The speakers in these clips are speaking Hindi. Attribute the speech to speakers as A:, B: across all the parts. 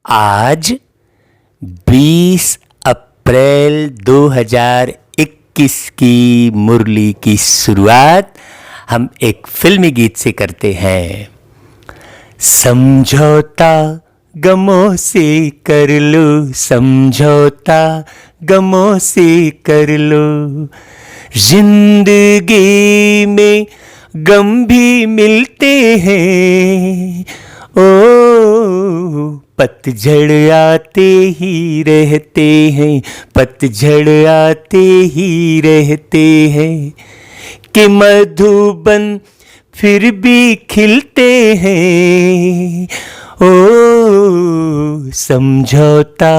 A: आज 20 अप्रैल 2021 की मुरली की शुरुआत हम एक फिल्मी गीत से करते हैं। समझौता गमों से कर लो, समझौता गमों से कर लो, जिंदगी में गम भी मिलते हैं। ओ पतझड़ आते ही रहते हैं, पतझड़ आते ही रहते हैं, कि मधुबन फिर भी खिलते हैं। ओ समझौता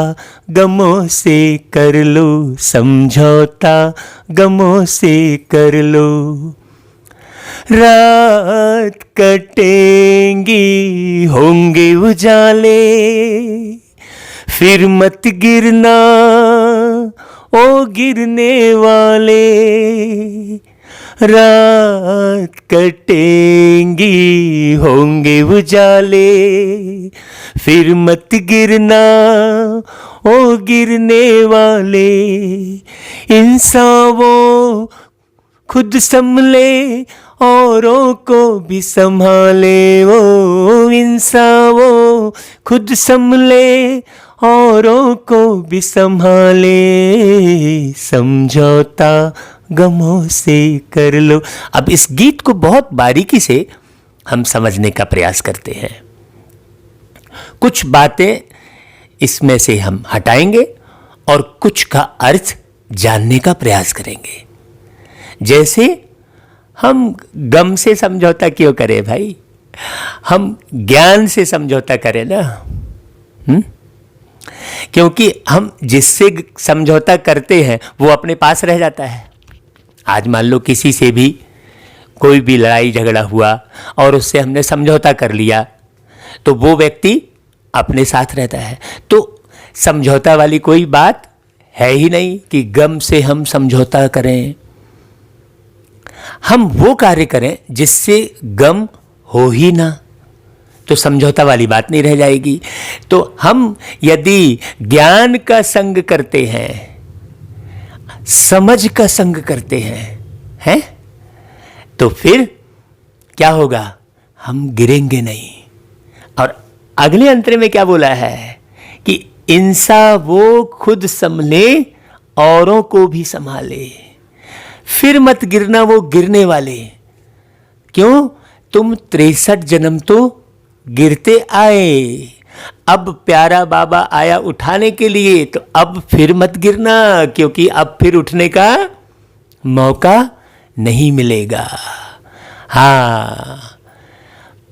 A: गमों से कर लो, समझौता गमों से कर लो, रात कटेंगी होंगे उजाले, फिर मत गिरना ओ गिरने वाले, रात कटेंगी होंगे उजाले, फिर मत गिरना ओ गिरने वाले, इंसान वो खुद संभले औरों को भी संभाले, वो इंसान वो खुद संभले औरों को भी संभाले, समझौता गमों से कर लो। अब इस गीत को बहुत बारीकी से हम समझने का प्रयास करते हैं। कुछ बातें इसमें से हम हटाएंगे और कुछ का अर्थ जानने का प्रयास करेंगे। जैसे हम गम से समझौता क्यों करें भाई, हम ज्ञान से समझौता करें ना। क्योंकि हम जिससे समझौता करते हैं वो अपने पास रह जाता है। आज मान लो किसी से भी कोई भी लड़ाई झगड़ा हुआ और उससे हमने समझौता कर लिया, तो वो व्यक्ति अपने साथ रहता है। तो समझौता वाली कोई बात है ही नहीं कि गम से हम समझौता करें। हम वो कार्य करें जिससे गम हो ही ना, तो समझौता वाली बात नहीं रह जाएगी। तो हम यदि ज्ञान का संग करते हैं, समझ का संग करते हैं, तो फिर क्या होगा, हम गिरेंगे नहीं। और अगले अंतरे में क्या बोला है कि इंसान वो खुद संभले औरों को भी संभाले, फिर मत गिरना वो गिरने वाले। क्यों, तुम 63 जन्म तो गिरते आए, अब प्यारा बाबा आया उठाने के लिए, तो अब फिर मत गिरना, क्योंकि अब फिर उठने का मौका नहीं मिलेगा। हाँ,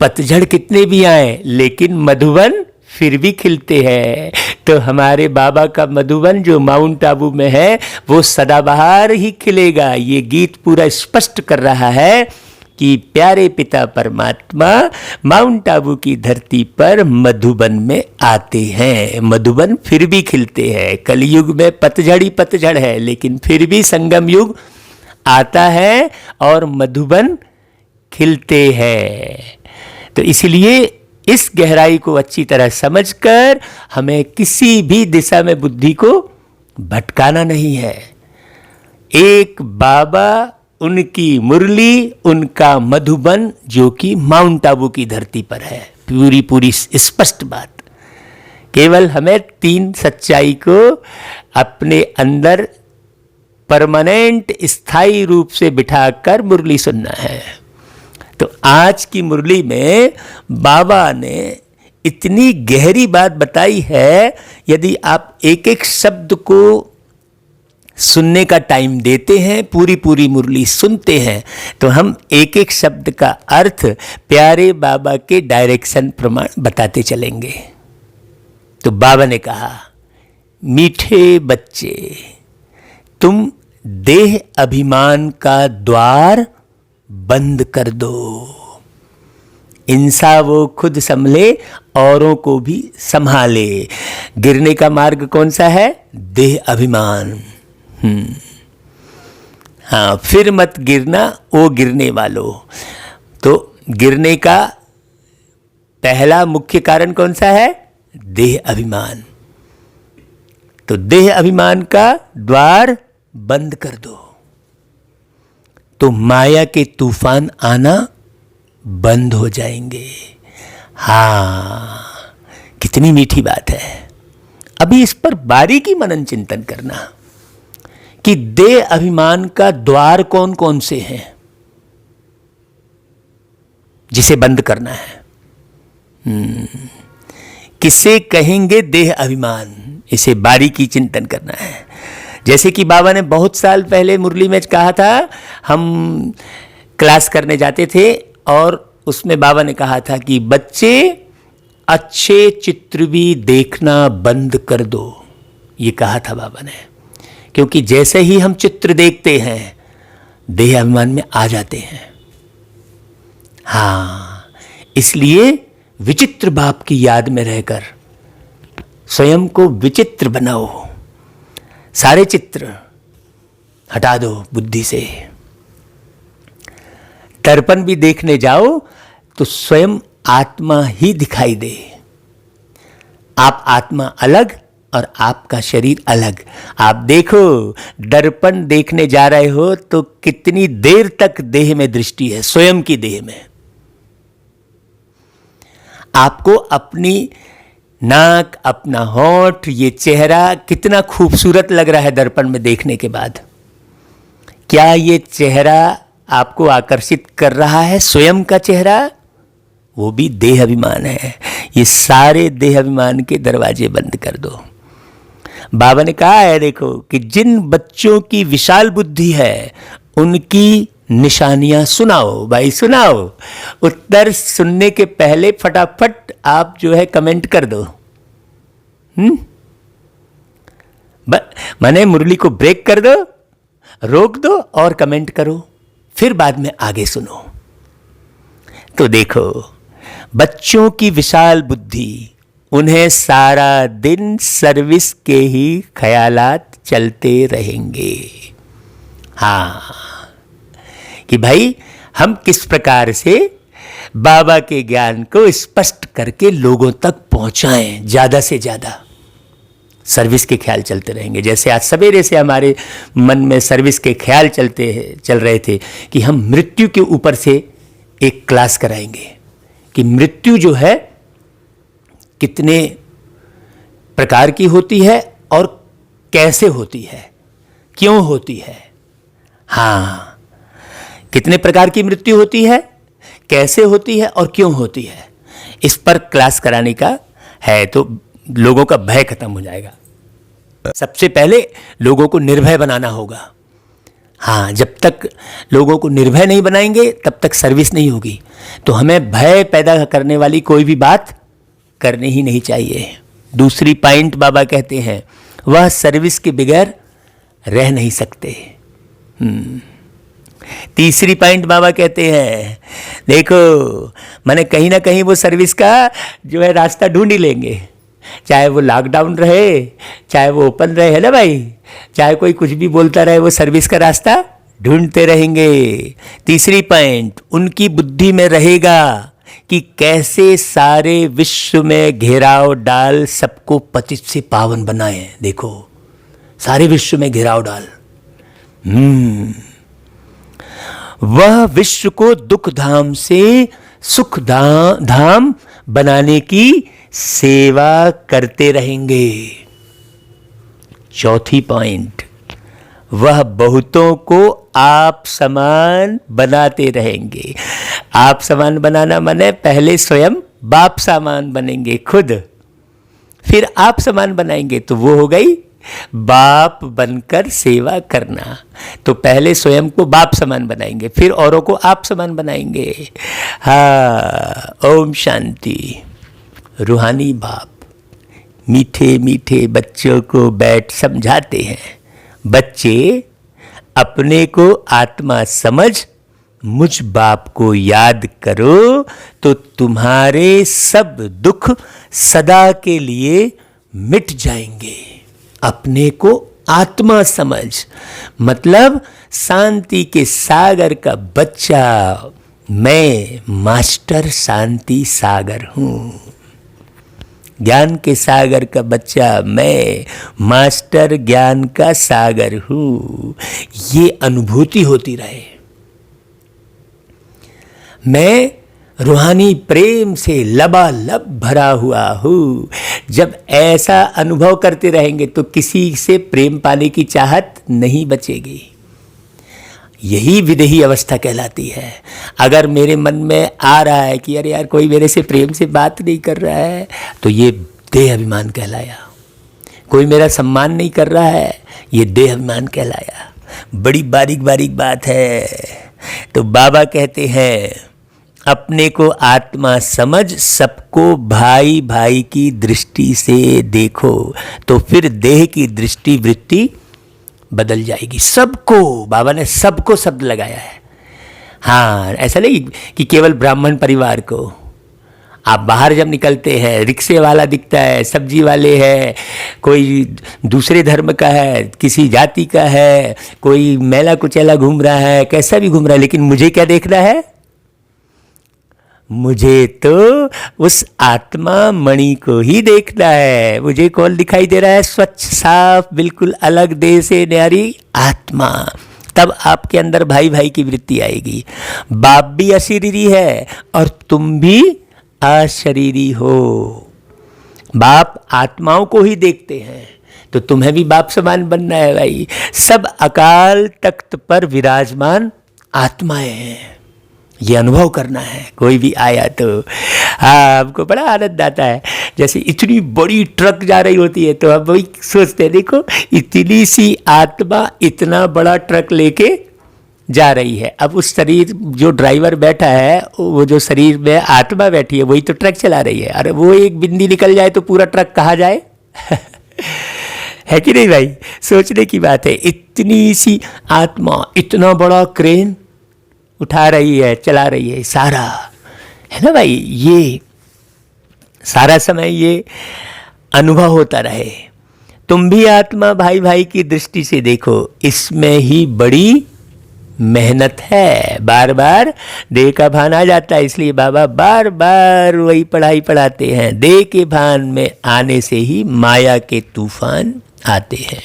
A: पतझड़ कितने भी आए लेकिन मधुबन फिर भी खिलते हैं। तो हमारे बाबा का मधुबन जो माउंट आबू में है वो सदाबहार ही खिलेगा। ये गीत पूरा स्पष्ट कर रहा है कि प्यारे पिता परमात्मा माउंट आबू की धरती पर मधुबन में आते हैं, मधुबन फिर भी खिलते हैं। कलयुग में पतझड़ ही पतझड़ है, लेकिन फिर भी संगम युग आता है और मधुबन खिलते हैं। तो इसलिए इस गहराई को अच्छी तरह समझकर हमें किसी भी दिशा में बुद्धि को भटकाना नहीं है। एक बाबा, उनकी मुरली, उनका मधुबन, जो कि माउंट आबू की धरती पर है। पूरी स्पष्ट बात। केवल हमें 3 सच्चाई को अपने अंदर परमानेंट स्थायी रूप से बिठाकर मुरली सुनना है। तो आज की मुरली में बाबा ने इतनी गहरी बात बताई है, यदि आप एक एक शब्द को सुनने का टाइम देते हैं, पूरी मुरली सुनते हैं, तो हम एक एक शब्द का अर्थ प्यारे बाबा के डायरेक्शन प्रमाण बताते चलेंगे। तो बाबा ने कहा, मीठे बच्चे, तुम देह अभिमान का द्वार बंद कर दो, इंसान वो खुद संभले औरों को भी संभाले। गिरने का मार्ग कौन सा है, देह अभिमान। हाँ, फिर मत गिरना ओ गिरने वालों। तो गिरने का पहला मुख्य कारण कौन सा है, देह अभिमान। तो देह अभिमान का द्वार बंद कर दो तो माया के तूफान आना बंद हो जाएंगे। हाँ, कितनी मीठी बात है। अभी इस पर बारीकी मनन चिंतन करना कि देह अभिमान का द्वार कौन कौन से हैं जिसे बंद करना है। किसे कहेंगे देह अभिमान, इसे बारीकी चिंतन करना है। जैसे कि बाबा ने बहुत साल पहले मुरली में कहा था, हम क्लास करने जाते थे और उसमें बाबा ने कहा था कि बच्चे अच्छे चित्र भी देखना बंद कर दो। ये कहा था बाबा ने, क्योंकि जैसे ही हम चित्र देखते हैं देह अभिमान में आ जाते हैं। हाँ, इसलिए विचित्र बाप की याद में रहकर स्वयं को विचित्र बनाओ। सारे चित्र हटा दो बुद्धि से। दर्पण भी देखने जाओ तो स्वयं आत्मा ही दिखाई दे। आप आत्मा अलग और आपका शरीर अलग। आप देखो, दर्पण देखने जा रहे हो तो कितनी देर तक देह में दृष्टि है, स्वयं की देह में। आपको अपनी नाक, अपना होंठ, ये चेहरा कितना खूबसूरत लग रहा है दर्पण में देखने के बाद। क्या ये चेहरा आपको आकर्षित कर रहा है? स्वयं का चेहरा, वो भी देह अभिमान है। ये सारे देह अभिमान के दरवाजे बंद कर दो। बाबा ने कहा है, देखो कि जिन बच्चों की विशाल बुद्धि है उनकी निशानियां सुनाओ। भाई सुनाओ। उत्तर सुनने के पहले फटाफट आप जो है कमेंट कर दो। माने मुरली को ब्रेक कर दो, रोक दो और कमेंट करो, फिर बाद में आगे सुनो। तो देखो, बच्चों की विशाल बुद्धि, उन्हें सारा दिन सर्विस के ही ख्यालात चलते रहेंगे। हाँ, कि भाई हम किस प्रकार से बाबा के ज्ञान को स्पष्ट करके लोगों तक पहुंचाएं। ज्यादा से ज्यादा सर्विस के ख्याल चलते रहेंगे। जैसे आज सवेरे से हमारे मन में सर्विस के ख्याल चल रहे थे कि हम मृत्यु के ऊपर से एक क्लास कराएंगे कि मृत्यु जो है कितने प्रकार की होती है और कैसे होती है, क्यों होती है। हाँ, कितने प्रकार की मृत्यु होती है, कैसे होती है और क्यों होती है, इस पर क्लास कराने का है। तो लोगों का भय खत्म हो जाएगा। सबसे पहले लोगों को निर्भय बनाना होगा। हाँ, जब तक लोगों को निर्भय नहीं बनाएंगे तब तक सर्विस नहीं होगी। तो हमें भय पैदा करने वाली कोई भी बात करनी ही नहीं चाहिए। दूसरी पॉइंट बाबा कहते हैं, वह सर्विस के बगैर रह नहीं सकते। तीसरी पॉइंट बाबा कहते हैं, देखो माने कहीं ना कहीं वो सर्विस का जो है रास्ता ढूंढ ही लेंगे। चाहे वो लॉकडाउन रहे, चाहे वो ओपन रहे, है ना भाई, चाहे कोई कुछ भी बोलता रहे, वो सर्विस का रास्ता ढूंढते रहेंगे। तीसरी पॉइंट उनकी बुद्धि में रहेगा कि कैसे सारे विश्व में घेराव डाल सबको पतित से पावन बनाए। देखो, सारे विश्व में घेराव डाल। वह विश्व को दुख धाम से सुख धाम बनाने की सेवा करते रहेंगे। चौथी पॉइंट, वह बहुतों को आप समान बनाते रहेंगे। आप समान बनाना माने पहले स्वयं बाप समान बनेंगे खुद, फिर आप समान बनाएंगे तो वो हो गई बाप बनकर सेवा करना। तो पहले स्वयं को बाप समान बनाएंगे, फिर औरों को आप समान बनाएंगे। हाँ, ओम शांति। रूहानी बाप मीठे मीठे बच्चों को बैठ समझाते हैं, बच्चे अपने को आत्मा समझ मुझ बाप को याद करो तो तुम्हारे सब दुख सदा के लिए मिट जाएंगे। अपने को आत्मा समझ मतलब शांति के सागर का बच्चा। मैं मास्टर शांति सागर हूं। ज्ञान के सागर का बच्चा मैं, मास्टर ज्ञान का सागर हूँ। ये अनुभूति होती रहे। मैं रूहानी प्रेम से लबालब भरा हुआ हूँ। जब ऐसा अनुभव करते रहेंगे तो किसी से प्रेम पाने की चाहत नहीं बचेगी। यही विदेही अवस्था कहलाती है। अगर मेरे मन में आ रहा है कि अरे यार कोई मेरे से प्रेम से बात नहीं कर रहा है, तो ये देह अभिमान कहलाया। कोई मेरा सम्मान नहीं कर रहा है, ये देह अभिमान कहलाया। बड़ी बारीक बारीक बात है। तो बाबा कहते हैं अपने को आत्मा समझ, सबको भाई भाई की दृष्टि से देखो, तो फिर देह की दृष्टि वृत्ति बदल जाएगी। सबको, बाबा ने सबको शब्द लगाया है। हाँ, ऐसा नहीं कि केवल ब्राह्मण परिवार को। आप बाहर जब निकलते हैं, रिक्शे वाला दिखता है, सब्जी वाले हैं, कोई दूसरे धर्म का है, किसी जाति का है, कोई मेला कुचैला घूम रहा है, कैसा भी घूम रहा है, लेकिन मुझे क्या देखना है? मुझे तो उस आत्मा मणि को ही देखना है। मुझे कौन दिखाई दे रहा है? स्वच्छ, साफ, बिल्कुल अलग देह से न्यारी आत्मा। तब आपके अंदर भाई भाई की वृत्ति आएगी। बाप भी अशरीरी है और तुम भी अशरीरी हो। बाप आत्माओं को ही देखते हैं, तो तुम्हें भी बाप समान बनना है भाई। सब अकाल तख्त पर विराजमान आत्माएं हैं, ये अनुभव करना है। कोई भी आया तो हाँ, हमको बड़ा आनंद आता है। जैसे इतनी बड़ी ट्रक जा रही होती है तो हम वही सोचते हैं, देखो इतनी सी आत्मा इतना बड़ा ट्रक लेके जा रही है। अब उस शरीर, जो ड्राइवर बैठा है, वो जो शरीर में आत्मा बैठी है, वही तो ट्रक चला रही है। अरे वो एक बिंदी निकल जाए तो पूरा ट्रक कहाँ जाए? है कि नहीं भाई? सोचने की बात है। इतनी सी आत्मा इतना बड़ा क्रेन उठा रही है, चला रही है, सारा है ना भाई। ये सारा समय ये अनुभव होता रहे। तुम भी आत्मा भाई भाई की दृष्टि से देखो, इसमें ही बड़ी मेहनत है। बार बार देह का भान आ जाता है, इसलिए बाबा बार बार वही पढ़ाई पढ़ाते हैं। देह के भान में आने से ही माया के तूफान आते हैं।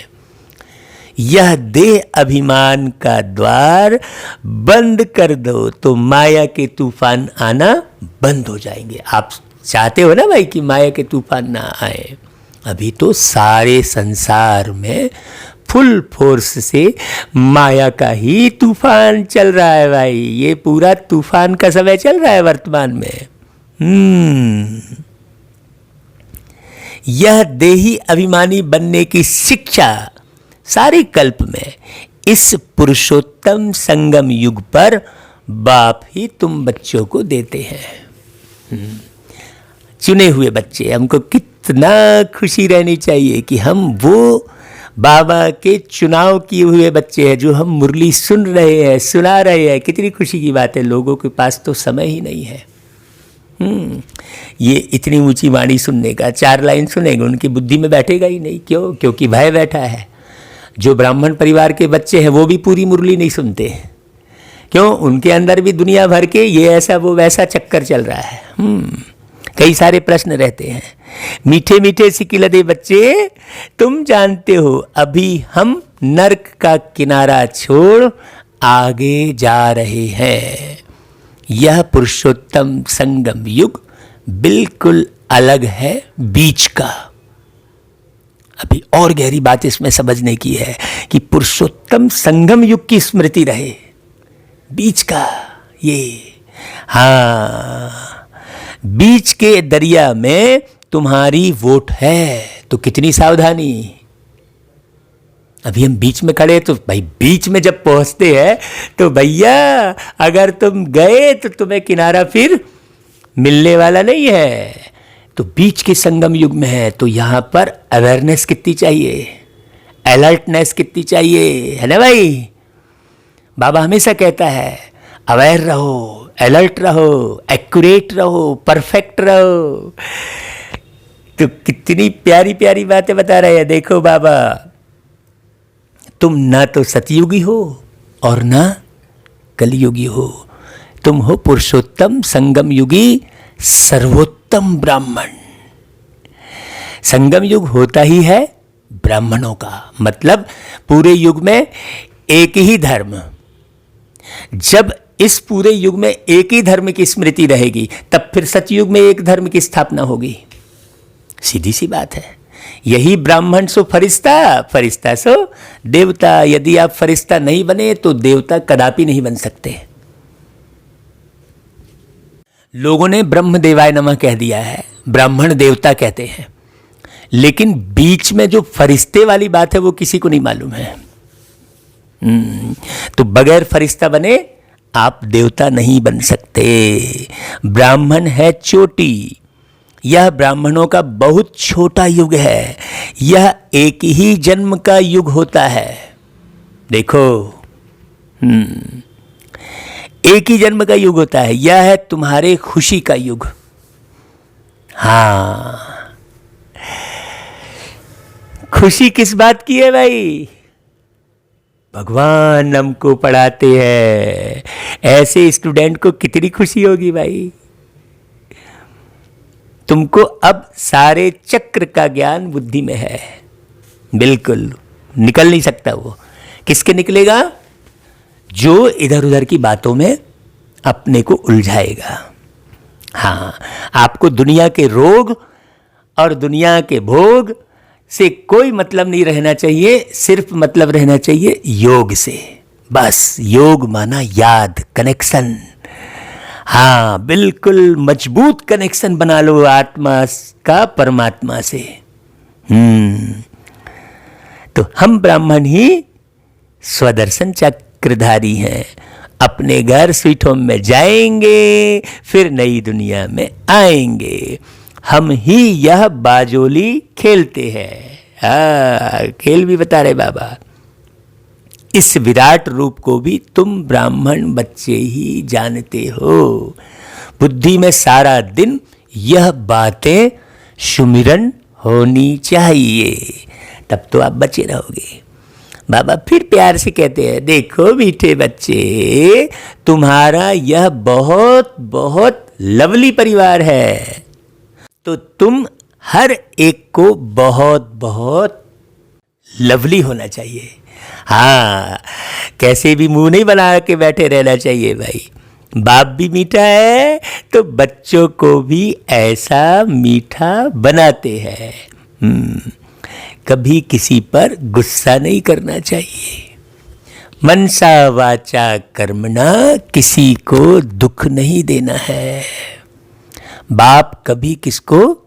A: यह देह अभिमान का द्वार बंद कर दो तो माया के तूफान आना बंद हो जाएंगे। आप चाहते हो ना भाई कि माया के तूफान ना आए? अभी तो सारे संसार में फुल फोर्स से माया का ही तूफान चल रहा है भाई। ये पूरा तूफान का समय चल रहा है वर्तमान में। यह देही अभिमानी बनने की शिक्षा सारे कल्प में इस पुरुषोत्तम संगम युग पर बाप ही तुम बच्चों को देते हैं। चुने हुए बच्चे। हमको कितना खुशी रहनी चाहिए कि हम वो बाबा के चुनाव किए हुए बच्चे हैं, जो हम मुरली सुन रहे हैं, सुना रहे हैं। कितनी खुशी की बात है। लोगों के पास तो समय ही नहीं है ये इतनी ऊंची वाणी सुनने का। 4 लाइन सुनेंगे, उनकी बुद्धि में बैठेगा ही नहीं। क्यों? क्योंकि भय बैठा है। जो ब्राह्मण परिवार के बच्चे हैं वो भी पूरी मुरली नहीं सुनते। क्यों? उनके अंदर भी दुनिया भर के ये ऐसा वो वैसा चक्कर चल रहा है। कई सारे प्रश्न रहते हैं। मीठे मीठे सिकिलदे बच्चे, तुम जानते हो अभी हम नर्क का किनारा छोड़ आगे जा रहे हैं। यह पुरुषोत्तम संगम युग बिल्कुल अलग है बीच का। अभी और गहरी बात इसमें समझने की है कि पुरुषोत्तम संगम युग की स्मृति रहे, बीच का ये। हाँ, बीच के दरिया में तुम्हारी वोट है, तो कितनी सावधानी। अभी हम बीच में खड़े, तो भाई बीच में जब पहुंचते हैं तो भैया अगर तुम गए तो तुम्हें किनारा फिर मिलने वाला नहीं है। तो बीच के संगम युग में है, तो यहां पर अवेयरनेस कितनी चाहिए, अलर्टनेस कितनी चाहिए, है ना भाई। बाबा हमेशा कहता है अवेयर रहो, अलर्ट रहो, एक्यूरेट रहो, परफेक्ट रहो। तो कितनी प्यारी प्यारी बातें बता रहे हैं। देखो बाबा, तुम ना तो सतयुगी हो और ना कलयुगी हो, तुम हो पुरुषोत्तम संगम युगी सर्वोत्तम ब्राह्मण। संगम युग होता ही है ब्राह्मणों का, मतलब पूरे युग में एक ही धर्म। जब इस पूरे युग में एक ही धर्म की स्मृति रहेगी तब फिर सतयुग में एक धर्म की स्थापना होगी। सीधी सी बात है। यही ब्राह्मण सो फरिश्ता, फरिश्ता सो देवता। यदि आप फरिश्ता नहीं बने तो देवता कदापि नहीं बन सकते। लोगों ने ब्रह्म देवाय नमः कह दिया है, ब्राह्मण देवता कहते हैं, लेकिन बीच में जो फरिश्ते वाली बात है वो किसी को नहीं मालूम है। तो बगैर फरिश्ता बने आप देवता नहीं बन सकते। ब्राह्मण है चोटी। यह ब्राह्मणों का बहुत छोटा युग है। यह एक ही जन्म का युग होता है। देखो, एक ही जन्म का युग होता है। यह है तुम्हारे खुशी का युग। हाँ, खुशी किस बात की है भाई? भगवान हमको पढ़ाते हैं। ऐसे स्टूडेंट को कितनी खुशी होगी भाई। तुमको अब सारे चक्र का ज्ञान बुद्धि में है, बिल्कुल निकल नहीं सकता। वो किसके निकलेगा? जो इधर उधर की बातों में अपने को उलझाएगा। हाँ, आपको दुनिया के रोग और दुनिया के भोग से कोई मतलब नहीं रहना चाहिए, सिर्फ मतलब रहना चाहिए योग से। बस योग माना याद, कनेक्शन। हाँ, बिल्कुल मजबूत कनेक्शन बना लो आत्मा का परमात्मा से। तो हम ब्राह्मण ही स्वदर्शन चक्रधारी हैं। अपने घर स्वीट होम में जाएंगे, फिर नई दुनिया में आएंगे। हम ही यह बाजोली खेलते हैं। खेल भी बता रहे बाबा। इस विराट रूप को भी तुम ब्राह्मण बच्चे ही जानते हो। बुद्धि में सारा दिन यह बातें सुमिरन होनी चाहिए, तब तो आप बचे रहोगे। बाबा फिर प्यार से कहते हैं, देखो मीठे बच्चे, तुम्हारा यह बहुत बहुत लवली परिवार है, तो तुम हर एक को बहुत बहुत लवली होना चाहिए। हाँ, कैसे भी मुंह नहीं बना के बैठे रहना चाहिए भाई। बाप भी मीठा है तो बच्चों को भी ऐसा मीठा बनाते हैं। कभी किसी पर गुस्सा नहीं करना चाहिए। मनसा वाचा कर्मणा, किसी को दुख नहीं देना है। बाप कभी किसको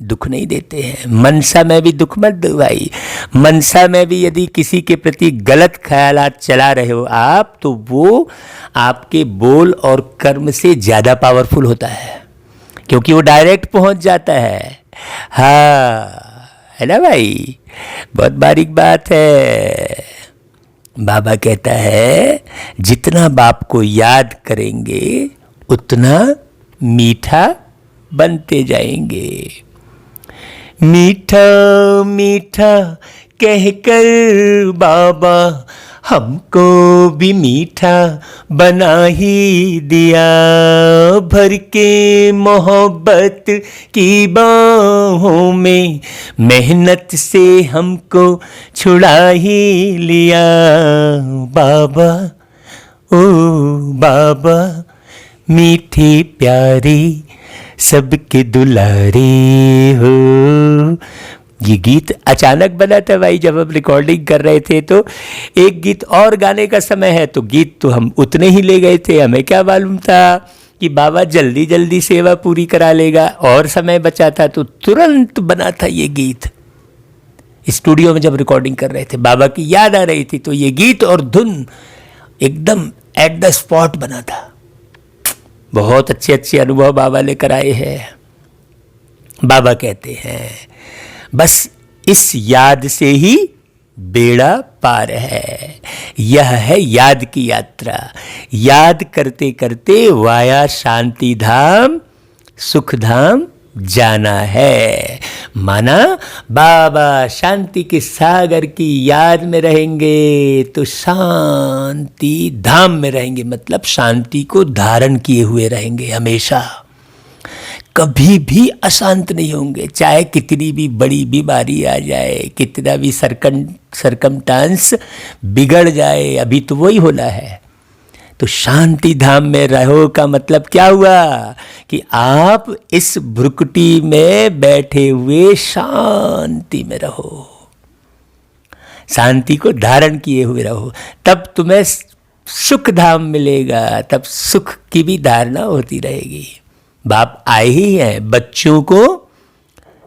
A: दुख नहीं देते हैं। मनसा में भी दुख मत दो भाई। मनसा में भी यदि किसी के प्रति गलत ख्यालात चला रहे हो आप, तो वो आपके बोल और कर्म से ज़्यादा पावरफुल होता है, क्योंकि वो डायरेक्ट पहुंच जाता है। हाँ, है ना भाई? बहुत बारीक बात है। बाबा कहता है, जितना बाप को याद करेंगे उतना मीठा बनते जाएंगे। मीठा मीठा कहकर बाबा हमको भी मीठा बना ही दिया। भर के मोहब्बत की बाहों में मेहनत से हमको छुड़ा ही लिया। बाबा ओ बाबा, मीठी प्यारी सबके दुलारे हो। ये गीत अचानक बना था भाई, जब हम रिकॉर्डिंग कर रहे थे तो एक गीत और गाने का समय है, तो गीत तो हम उतने ही ले गए थे। हमें क्या मालूम था कि बाबा जल्दी जल्दी सेवा पूरी करा लेगा, और समय बचा था तो तुरंत बना था ये गीत। स्टूडियो में जब रिकॉर्डिंग कर रहे थे, बाबा की याद आ रही थी, तो ये गीत और धुन एकदम एट द स्पॉट बना था। बहुत अच्छे अच्छे अनुभव बाबा ने कराए हैं। बाबा कहते हैं, बस इस याद से ही बेड़ा पार है। यह है याद की यात्रा। याद करते करते वाया शांति धाम सुख धाम जाना है। माना बाबा शांति के सागर की याद में रहेंगे तो शांति धाम में रहेंगे, मतलब शांति को धारण किए हुए रहेंगे हमेशा। कभी भी अशांत नहीं होंगे, चाहे कितनी भी बड़ी बीमारी आ जाए, कितना भी सरकमस्टांस बिगड़ जाए, अभी तो वही होना है। तो शांति धाम में रहो का मतलब क्या हुआ कि आप इस भ्रुकुटी में बैठे हुए शांति में रहो, शांति को धारण किए हुए रहो, तब तुम्हें सुख धाम मिलेगा, तब सुख की भी धारणा होती रहेगी। बाप आए ही हैं बच्चों को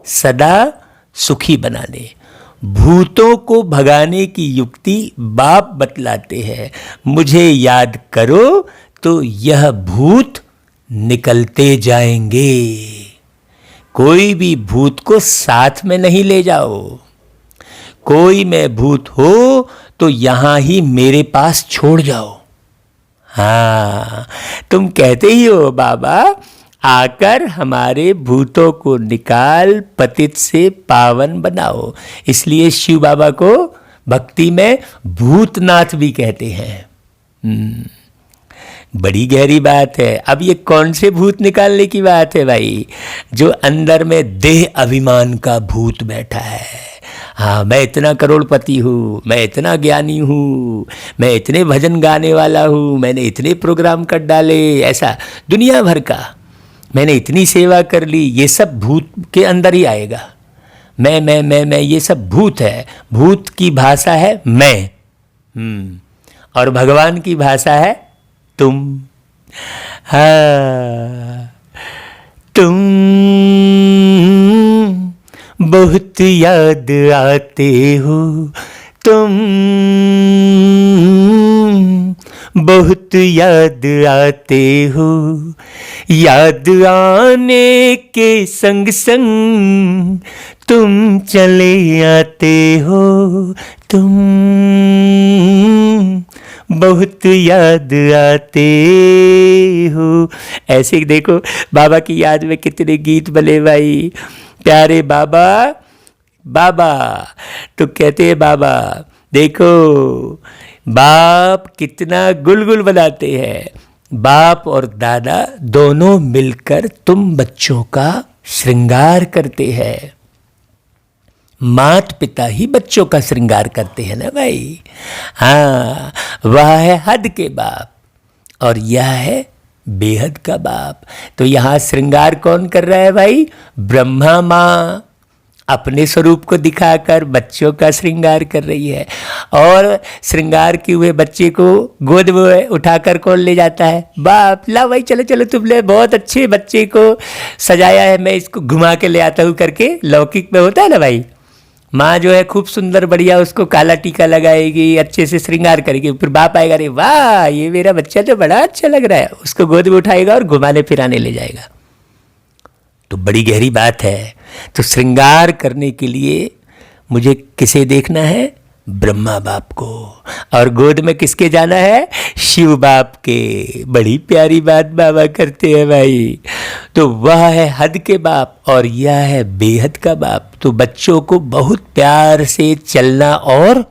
A: सदा सुखी बनाने, भूतों को भगाने की युक्ति बाप बतलाते हैं। मुझे याद करो तो यह भूत निकलते जाएंगे। कोई भी भूत को साथ में नहीं ले जाओ, कोई में भूत हो तो यहां ही मेरे पास छोड़ जाओ। हाँ, तुम कहते ही हो बाबा आकर हमारे भूतों को निकाल, पतित से पावन बनाओ। इसलिए शिव बाबा को भक्ति में भूतनाथ भी कहते हैं। बड़ी गहरी बात है। अब ये कौन से भूत निकालने की बात है भाई? जो अंदर में देह अभिमान का भूत बैठा है। हाँ, मैं इतना करोड़पति हूँ, मैं इतना ज्ञानी हूँ, मैं इतने भजन गाने वाला हूँ, मैंने इतने प्रोग्राम कर डाले, ऐसा दुनिया भर का, मैंने इतनी सेवा कर ली। ये सब भूत के अंदर ही आएगा। मैं, ये सब भूत है। भूत की भाषा है मैं, और भगवान की भाषा है तुम। हाँ, तुम बहुत याद आते हो, तुम बहुत याद आते हो, याद आने के संग संग तुम चले आते हो, तुम बहुत याद आते हो। ऐसे देखो बाबा की याद में कितने गीत बने भाई। प्यारे बाबा, बाबा तो कहते हैं बाबा, देखो बाप कितना गुलगुल बनाते हैं। बाप और दादा दोनों मिलकर तुम बच्चों का श्रृंगार करते हैं। मात पिता ही बच्चों का श्रृंगार करते हैं ना भाई। हाँ, वह है हद के बाप और यह है बेहद का बाप। तो यहाँ श्रृंगार कौन कर रहा है भाई? ब्रह्मा माँ अपने स्वरूप को दिखाकर बच्चों का श्रृंगार कर रही है। और श्रृंगार किए हुए बच्चे को गोद में उठाकर कौन ले जाता है? बाप। ला भाई, चलो चलो, तुमने बहुत अच्छे बच्चे को सजाया है, मैं इसको घुमा के ले आता हूँ करके। लौकिक में होता है ना भाई, माँ जो है खूब सुंदर बढ़िया उसको काला टीका लगाएगी, अच्छे से श्रृंगार करेगी। फिर बाप आएगा, अरे वाह ये मेरा बच्चा तो बड़ा अच्छा लग रहा है, उसको गोद में उठाएगा और घुमाने फिराने ले जाएगा। तो बड़ी गहरी बात है। तो श्रृंगार करने के लिए मुझे किसे देखना है? ब्रह्मा बाप को। और गोद में किसके जाना है? शिव बाप के। बड़ी प्यारी बात बाबा करते हैं भाई। तो वह है हद के बाप और यह है बेहद का बाप। तो बच्चों को बहुत प्यार से चलना और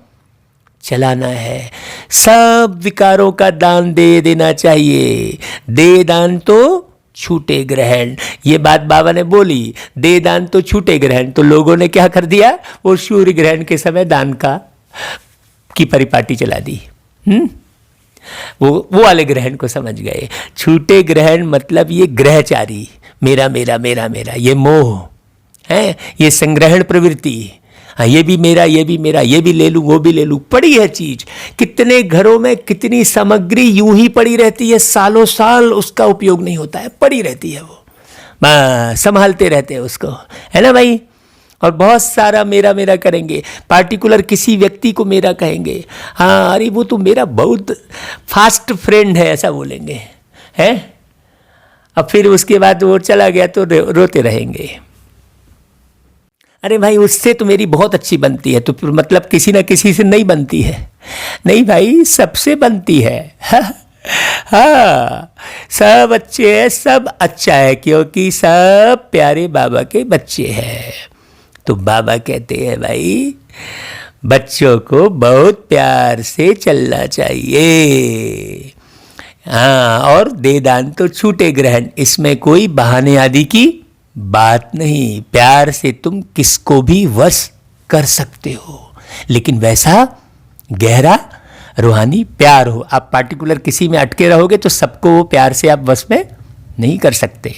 A: चलाना है। सब विकारों का दान दे देना चाहिए। दे दान तो छूटे ग्रहण, ये बात बाबा ने बोली। दे दान तो छूटे ग्रहण। तो लोगों ने क्या कर दिया? वो सूर्य ग्रहण के समय दान की परिपाटी चला दी। वो वाले ग्रहण को समझ गए। छूटे ग्रहण मतलब ये ग्रहचारी, मेरा मेरा मेरा मेरा, ये मोह है, ये संग्रहण प्रवृत्ति। हाँ, ये भी मेरा, ये भी मेरा, ये भी ले लूँ, वो भी ले लूँ। पड़ी है चीज। कितने घरों में कितनी सामग्री यूं ही पड़ी रहती है, सालों साल उसका उपयोग नहीं होता है, पड़ी रहती है। वो संभालते रहते हैं उसको, है ना भाई। और बहुत सारा मेरा मेरा करेंगे, पार्टिकुलर किसी व्यक्ति को मेरा कहेंगे। हाँ, अरे वो तो मेरा बहुत फास्ट फ्रेंड है, ऐसा बोलेंगे, है। अब फिर उसके बाद वो चला गया तो रोते रहेंगे। अरे भाई उससे तो मेरी बहुत अच्छी बनती है, तो फिर मतलब किसी ना किसी से नहीं बनती है? नहीं भाई, सबसे बनती है। हाँ, सब अच्छे हैं, सब अच्छा है, क्योंकि सब प्यारे बाबा के बच्चे हैं। तो बाबा कहते हैं भाई बच्चों को बहुत प्यार से चलना चाहिए। हाँ, और दे दान तो छूटे ग्रहण, इसमें कोई बहाने आदि की बात नहीं। प्यार से तुम किसको भी वश कर सकते हो, लेकिन वैसा गहरा रूहानी प्यार हो। आप पार्टिकुलर किसी में अटके रहोगे तो सबको वो प्यार से आप वश में नहीं कर सकते।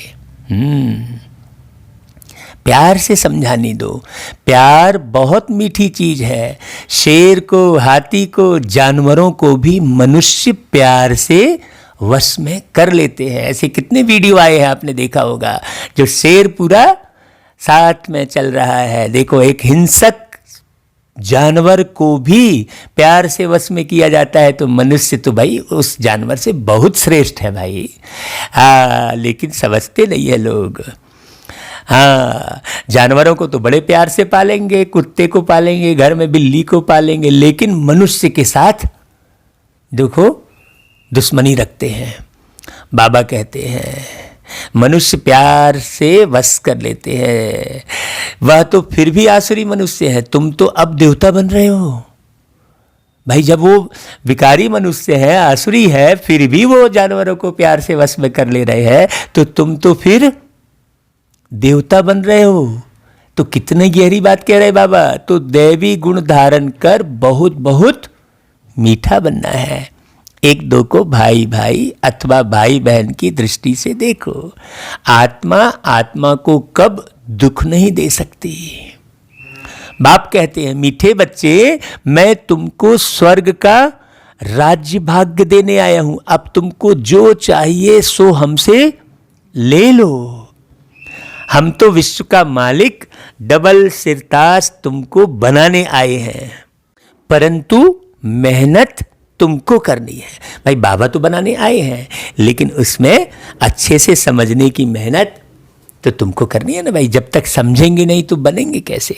A: प्यार से समझाने दो। प्यार बहुत मीठी चीज है। शेर को, हाथी को, जानवरों को भी मनुष्य प्यार से वश में कर लेते हैं। ऐसे कितने वीडियो आए हैं, आपने देखा होगा, जो शेर पूरा साथ में चल रहा है। देखो, एक हिंसक जानवर को भी प्यार से वश में किया जाता है, तो मनुष्य तो भाई उस जानवर से बहुत श्रेष्ठ है भाई। हाँ, लेकिन समझते नहीं है लोग। हाँ, जानवरों को तो बड़े प्यार से पालेंगे, कुत्ते को पालेंगे, घर में बिल्ली को पालेंगे, लेकिन मनुष्य के साथ देखो दुश्मनी रखते हैं। बाबा कहते हैं मनुष्य प्यार से वश कर लेते हैं। वह तो फिर भी आसुरी मनुष्य है, तुम तो अब देवता बन रहे हो भाई। जब वो विकारी मनुष्य है, आसुरी है, फिर भी वो जानवरों को प्यार से वश में कर ले रहे हैं, तो तुम तो फिर देवता बन रहे हो। तो कितने गहरी बात कह रहे बाबा। तो दैवी गुण धारण कर बहुत बहुत मीठा बनना है। एक दो को भाई भाई अथवा भाई बहन की दृष्टि से देखो। आत्मा आत्मा को कब दुख नहीं दे सकती। बाप कहते हैं मीठे बच्चे, मैं तुमको स्वर्ग का राज्य भाग्य देने आया हूं। अब तुमको जो चाहिए सो हमसे ले लो। हम तो विश्व का मालिक डबल सिरताज तुमको बनाने आए हैं, परंतु मेहनत तुमको करनी है। भाई बाबा तो बनाने आए हैं, लेकिन उसमें अच्छे से समझने की मेहनत तो तुमको करनी है ना भाई। जब तक समझेंगे नहीं तो बनेंगे कैसे।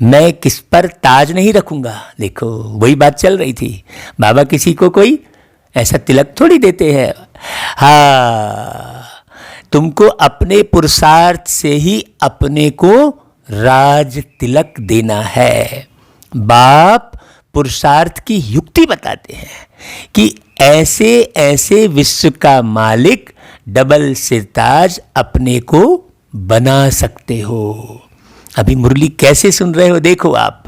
A: मैं किस पर ताज नहीं रखूंगा। देखो वही बात चल रही थी। बाबा किसी को कोई ऐसा तिलक थोड़ी देते हैं। हाँ, तुमको अपने पुरुषार्थ से ही अपने को राज तिलक देना है। बाप पुरुषार्थ की युक्ति बताते हैं कि ऐसे ऐसे विश्व का मालिक डबल सिरताज अपने को बना सकते हो। अभी मुरली कैसे सुन रहे हो देखो आप।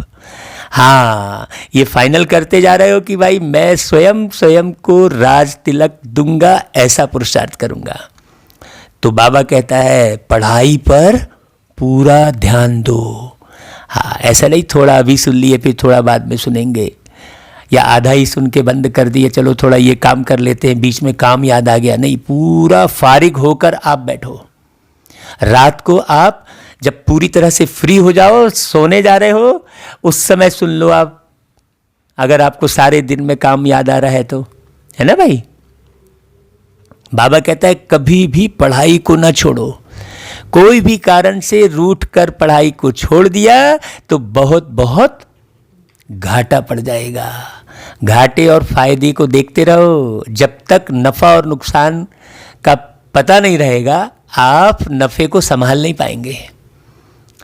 A: हाँ, ये फाइनल करते जा रहे हो कि भाई मैं स्वयं को राज तिलक दूंगा, ऐसा पुरुषार्थ करूंगा। तो बाबा कहता है पढ़ाई पर पूरा ध्यान दो। हाँ, ऐसा नहीं थोड़ा अभी सुन लिए फिर थोड़ा बाद में सुनेंगे, या आधा ही सुन के बंद कर दिए, चलो थोड़ा ये काम कर लेते हैं, बीच में काम याद आ गया। नहीं, पूरा फारिग होकर आप बैठो। रात को आप जब पूरी तरह से फ्री हो जाओ, सोने जा रहे हो, उस समय सुन लो आप, अगर आपको सारे दिन में काम याद आ रहा है तो, है ना भाई। बाबा कहता है कभी भी पढ़ाई को ना छोड़ो। कोई भी कारण से रूठ कर पढ़ाई को छोड़ दिया तो बहुत बहुत घाटा पड़ जाएगा। घाटे और फायदे को देखते रहो। जब तक नफा और नुकसान का पता नहीं रहेगा, आप नफे को संभाल नहीं पाएंगे।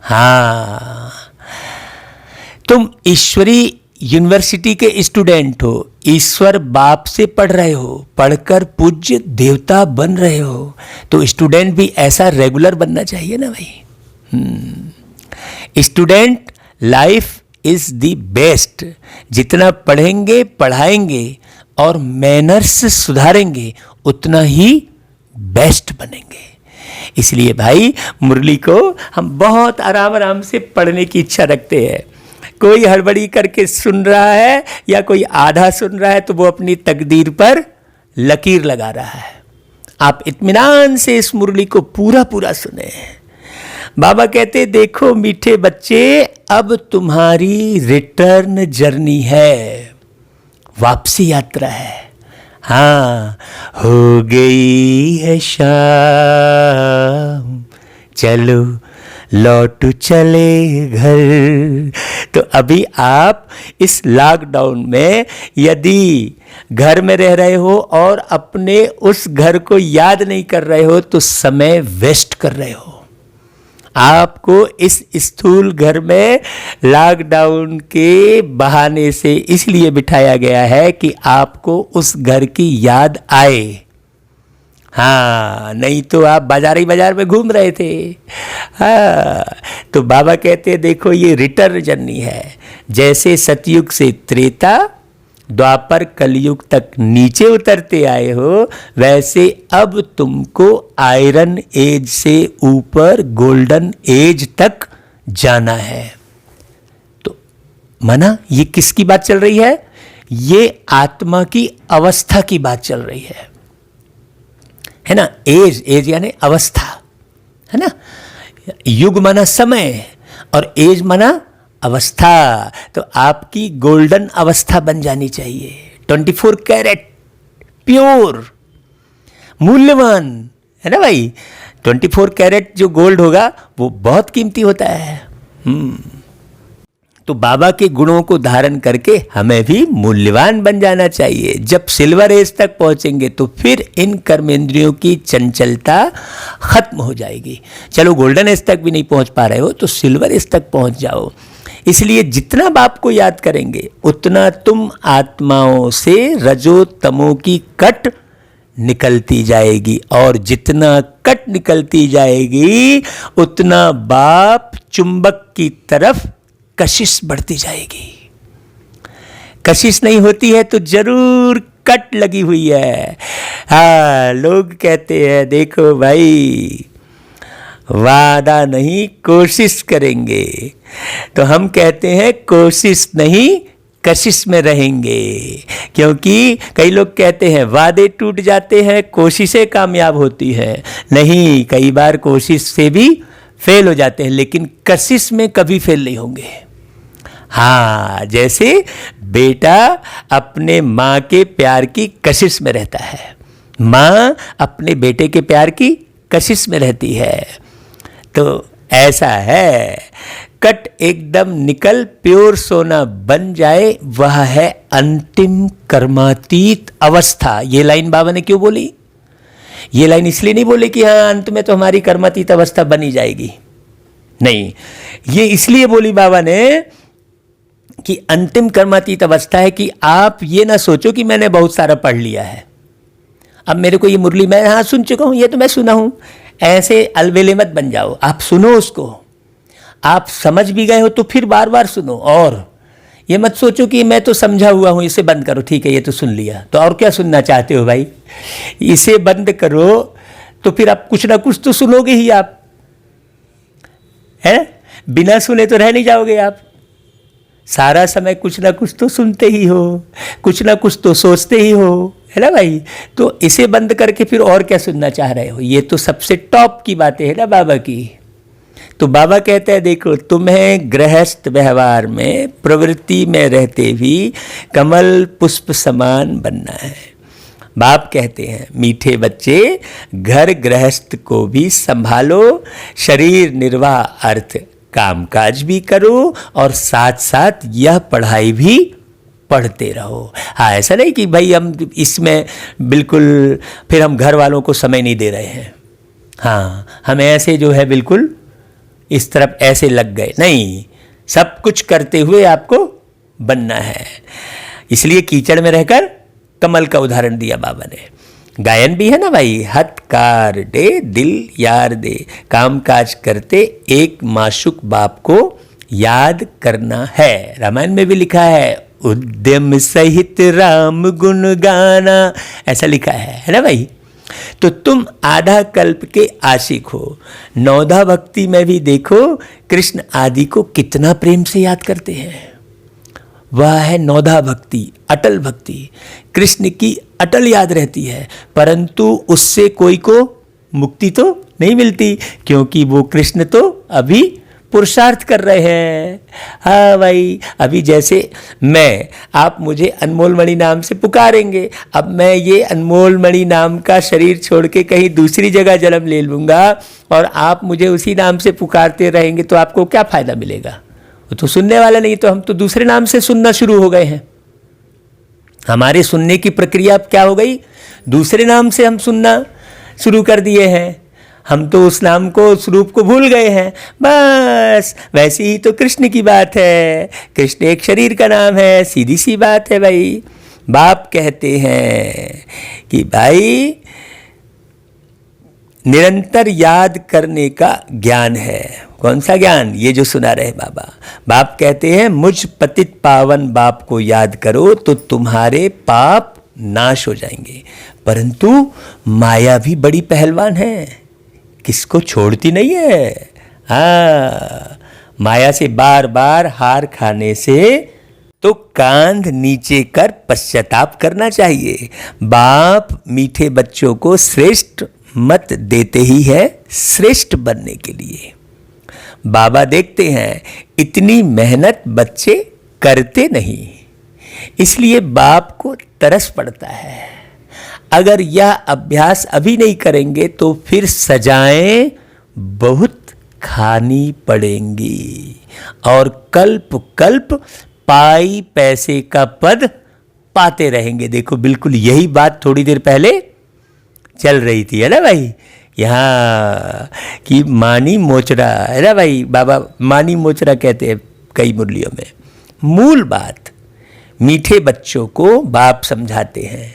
A: हाँ, तुम ईश्वरी यूनिवर्सिटी के स्टूडेंट हो, ईश्वर बाप से पढ़ रहे हो, पढ़कर पूज्य देवता बन रहे हो, तो स्टूडेंट भी ऐसा रेगुलर बनना चाहिए ना भाई। Student life is the best. जितना पढ़ेंगे पढ़ाएंगे और मैनर्स सुधारेंगे, उतना ही बेस्ट बनेंगे। इसलिए भाई मुरली को हम बहुत आराम आराम से पढ़ने की इच्छा रखते हैं। कोई हड़बड़ी करके सुन रहा है या कोई आधा सुन रहा है तो वो अपनी तकदीर पर लकीर लगा रहा है। आप इत्मीनान से इस मुरली को पूरा पूरा सुने। बाबा कहते देखो मीठे बच्चे, अब तुम्हारी रिटर्न जर्नी है, वापसी यात्रा है। हाँ, हो गई है शाम, चलो लौट चले घर। तो अभी आप इस लॉकडाउन में यदि घर में रह रहे हो और अपने उस घर को याद नहीं कर रहे हो तो समय वेस्ट कर रहे हो। आपको इस स्थूल घर में लॉकडाउन के बहाने से इसलिए बिठाया गया है कि आपको उस घर की याद आए। हाँ, नहीं तो आप बाजार में घूम रहे थे। हाँ, तो बाबा कहते हैं देखो ये रिटर्न जर्नी है। जैसे सतयुग से त्रेता द्वापर कलयुग तक नीचे उतरते आए हो, वैसे अब तुमको आयरन एज से ऊपर गोल्डन एज तक जाना है। तो माना ये किसकी बात चल रही है? ये आत्मा की अवस्था की बात चल रही है ना। एज यानी अवस्था, है ना। युग माना समय और एज माना अवस्था। तो आपकी गोल्डन अवस्था बन जानी चाहिए, 24 कैरेट प्योर मूल्यवान, है ना भाई। 24 कैरेट जो गोल्ड होगा वो बहुत कीमती होता है। तो बाबा के गुणों को धारण करके हमें भी मूल्यवान बन जाना चाहिए। जब सिल्वर एज तक पहुंचेंगे तो फिर इन कर्मेंद्रियों की चंचलता खत्म हो जाएगी। चलो गोल्डन एज तक भी नहीं पहुंच पा रहे हो तो सिल्वर एज तक पहुंच जाओ। इसलिए जितना बाप को याद करेंगे उतना तुम आत्माओं से रजो तमो की कट निकलती जाएगी, और जितना कट निकलती जाएगी उतना बाप चुंबक की तरफ कशिश बढ़ती जाएगी। कशिश नहीं होती है तो जरूर कट लगी हुई है। हाँ, लोग कहते हैं देखो भाई वादा नहीं कोशिश करेंगे, तो हम कहते हैं कोशिश नहीं कशिश में रहेंगे। क्योंकि कई लोग कहते हैं वादे टूट जाते हैं, कोशिशें कामयाब होती हैं। नहीं, कई बार कोशिश से भी फेल हो जाते हैं, लेकिन कशिश में कभी फेल नहीं होंगे। हाँ, जैसे बेटा अपने माँ के प्यार की कशिश में रहता है, माँ अपने बेटे के प्यार की कशिश में रहती है। तो ऐसा है, कट एकदम निकल प्योर सोना बन जाए, वह है अंतिम कर्मातीत अवस्था। ये लाइन बाबा ने क्यों बोली? ये लाइन इसलिए नहीं बोले कि हाँ अंत में तो हमारी कर्मातीत अवस्था बनी जाएगी, नहीं, ये इसलिए बोली बाबा ने कि अंतिम कर्मातीत अवस्था है कि आप ये ना सोचो कि मैंने बहुत सारा पढ़ लिया है, अब मेरे को ये मुरली मैं हाँ सुन चुका हूँ, ये तो मैं सुना हूँ। ऐसे अलबेले मत बन जाओ, आप सुनो उसको, आप समझ भी गए हो तो फिर बार बार सुनो। और ये मत सोचो कि मैं तो समझा हुआ हूँ, इसे बंद करो, ठीक है ये तो सुन लिया, तो और क्या सुनना चाहते हो भाई? इसे बंद करो तो फिर आप कुछ ना कुछ तो सुनोगे ही आप, है? बिना सुने तो रह नहीं जाओगे आप। सारा समय कुछ ना कुछ तो सुनते ही हो, कुछ ना कुछ तो सोचते ही हो, है ना भाई। तो इसे बंद करके फिर और क्या सुनना चाह रहे हो? ये तो सबसे टॉप की बातें है ना बाबा की। तो बाबा कहते हैं देखो तुम्हें गृहस्थ व्यवहार में प्रवृत्ति में रहते भी कमल पुष्प समान बनना है। बाप कहते हैं मीठे बच्चे घर गृहस्थ को भी संभालो, शरीर निर्वाह अर्थ कामकाज भी करो और साथ साथ यह पढ़ाई भी पढ़ते रहो। हाँ, ऐसा नहीं कि भाई हम इसमें बिल्कुल फिर हम घर वालों को समय नहीं दे रहे हैं। हाँ, हम ऐसे जो है बिल्कुल इस तरफ ऐसे लग गए, नहीं, सब कुछ करते हुए आपको बनना है। इसलिए कीचड़ में रहकर कमल का उदाहरण दिया बाबा ने। गायन भी है ना भाई, हथकार दे दिल यार दे, काम काज करते एक माशुक बाप को याद करना है। रामायण में भी लिखा है उद्यम सहित राम गुण गाना, ऐसा लिखा है ना भाई। तो तुम आधा कल्प के आशिक हो। नौधा भक्ति में भी देखो कृष्ण आदि को कितना प्रेम से याद करते हैं। वह है नौधा भक्ति, अटल भक्ति। कृष्ण की अटल याद रहती है, परंतु उससे कोई को मुक्ति तो नहीं मिलती, क्योंकि वो कृष्ण तो अभी पुरुषार्थ कर रहे हैं। हाँ भाई, अभी जैसे आप मुझे अनमोल मणि नाम से पुकारेंगे, अब मैं ये अनमोल मणि नाम का शरीर छोड़ के कहीं दूसरी जगह जन्म ले लूँगा और आप मुझे उसी नाम से पुकारते रहेंगे, तो आपको क्या फ़ायदा मिलेगा? वो तो सुनने वाला नहीं, तो हम तो दूसरे नाम से सुनना शुरू हो गए हैं। हमारे सुनने की प्रक्रिया क्या हो गई? दूसरे नाम से हम सुनना शुरू कर दिए हैं। हम तो उस नाम को, उस रूप को भूल गए हैं। बस वैसे ही तो कृष्ण की बात है। कृष्ण एक शरीर का नाम है, सीधी सी बात है भाई। बाप कहते हैं कि भाई निरंतर याद करने का ज्ञान है। कौन सा ज्ञान? ये जो सुना रहे बाबा। बाप कहते हैं मुझ पतित पावन बाप को याद करो तो तुम्हारे पाप नाश हो जाएंगे। परंतु माया भी बड़ी पहलवान है, किसको छोड़ती नहीं है। हाँ, माया से बार बार हार खाने से तो कांध नीचे कर पश्चाताप करना चाहिए। बाप मीठे बच्चों को श्रेष्ठ मत देते ही है श्रेष्ठ बनने के लिए। बाबा देखते हैं इतनी मेहनत बच्चे करते नहीं, इसलिए बाप को तरस पड़ता है। अगर यह अभ्यास अभी नहीं करेंगे तो फिर सजाएं बहुत खानी पड़ेंगी और कल्प कल्प पाई पैसे का पद पाते रहेंगे। देखो बिल्कुल यही बात थोड़ी देर पहले चल रही थी, है ना भाई। यहाँ कि मानी मोचरा, है ना भाई। बाबा मानी मोचरा कहते हैं कई मुरलियों में। मूल बात मीठे बच्चों को बाप समझाते हैं।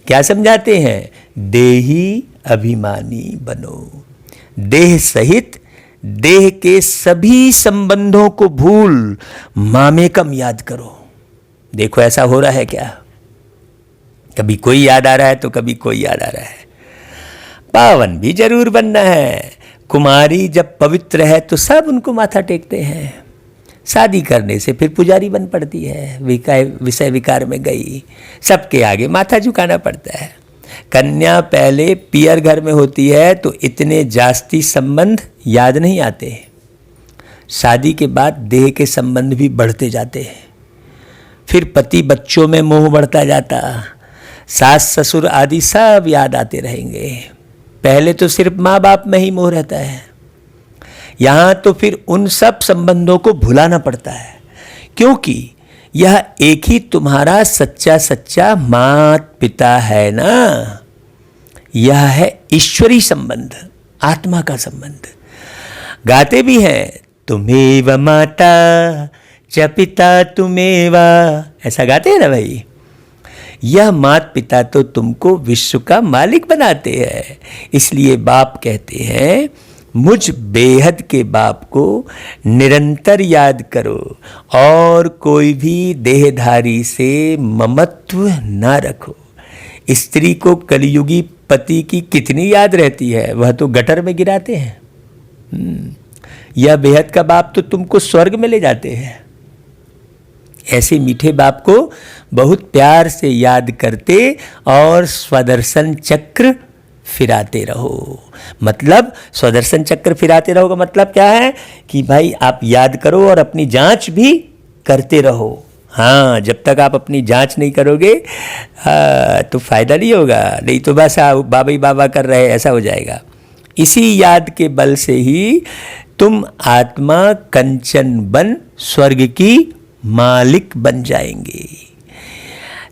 A: क्या समझाते हैं? देही अभिमानी बनो। देह सहित देह के सभी संबंधों को भूल मामेकम याद करो। देखो ऐसा हो रहा है क्या? कभी कोई याद आ रहा है तो कभी कोई याद आ रहा है। पावन भी जरूर बनना है। कुमारी जब पवित्र है तो सब उनको माथा टेकते हैं। शादी करने से फिर पुजारी बन पड़ती है, विषय विकार में गई, सबके आगे माथा झुकाना पड़ता है। कन्या पहले पियर घर में होती है तो इतने जास्ती संबंध याद नहीं आते। शादी के बाद देह के संबंध भी बढ़ते जाते हैं। फिर पति बच्चों में मोह बढ़ता जाता, सास ससुर आदि सब याद आते रहेंगे। पहले तो सिर्फ माँ बाप में ही मोह रहता है, यहाँ तो फिर उन सब संबंधों को भुलाना पड़ता है, क्योंकि यह एक ही तुम्हारा सच्चा सच्चा मात पिता है ना। यह है ईश्वरी संबंध, आत्मा का संबंध। गाते भी हैं तुमेव माता च पिता तुमेव, ऐसा गाते हैं ना भाई। यह मात पिता तो तुमको विश्व का मालिक बनाते हैं। इसलिए बाप कहते हैं मुझ बेहद के बाप को निरंतर याद करो और कोई भी देहधारी से ममत्व ना रखो। स्त्री को कलियुगी पति की कितनी याद रहती है, वह तो गटर में गिराते हैं। यह बेहद का बाप तो तुमको स्वर्ग में ले जाते हैं। ऐसे मीठे बाप को बहुत प्यार से याद करते और स्वदर्शन चक्र फिराते रहो। मतलब स्वदर्शन चक्र फिराते रहो का मतलब क्या है कि भाई आप याद करो और अपनी जांच भी करते रहो। हाँ, जब तक आप अपनी जांच नहीं करोगे तो फायदा नहीं होगा। नहीं तो बस बाबा ही बाबा कर रहे ऐसा हो जाएगा। इसी याद के बल से ही तुम आत्मा कंचन बन स्वर्ग की मालिक बन जाएंगे।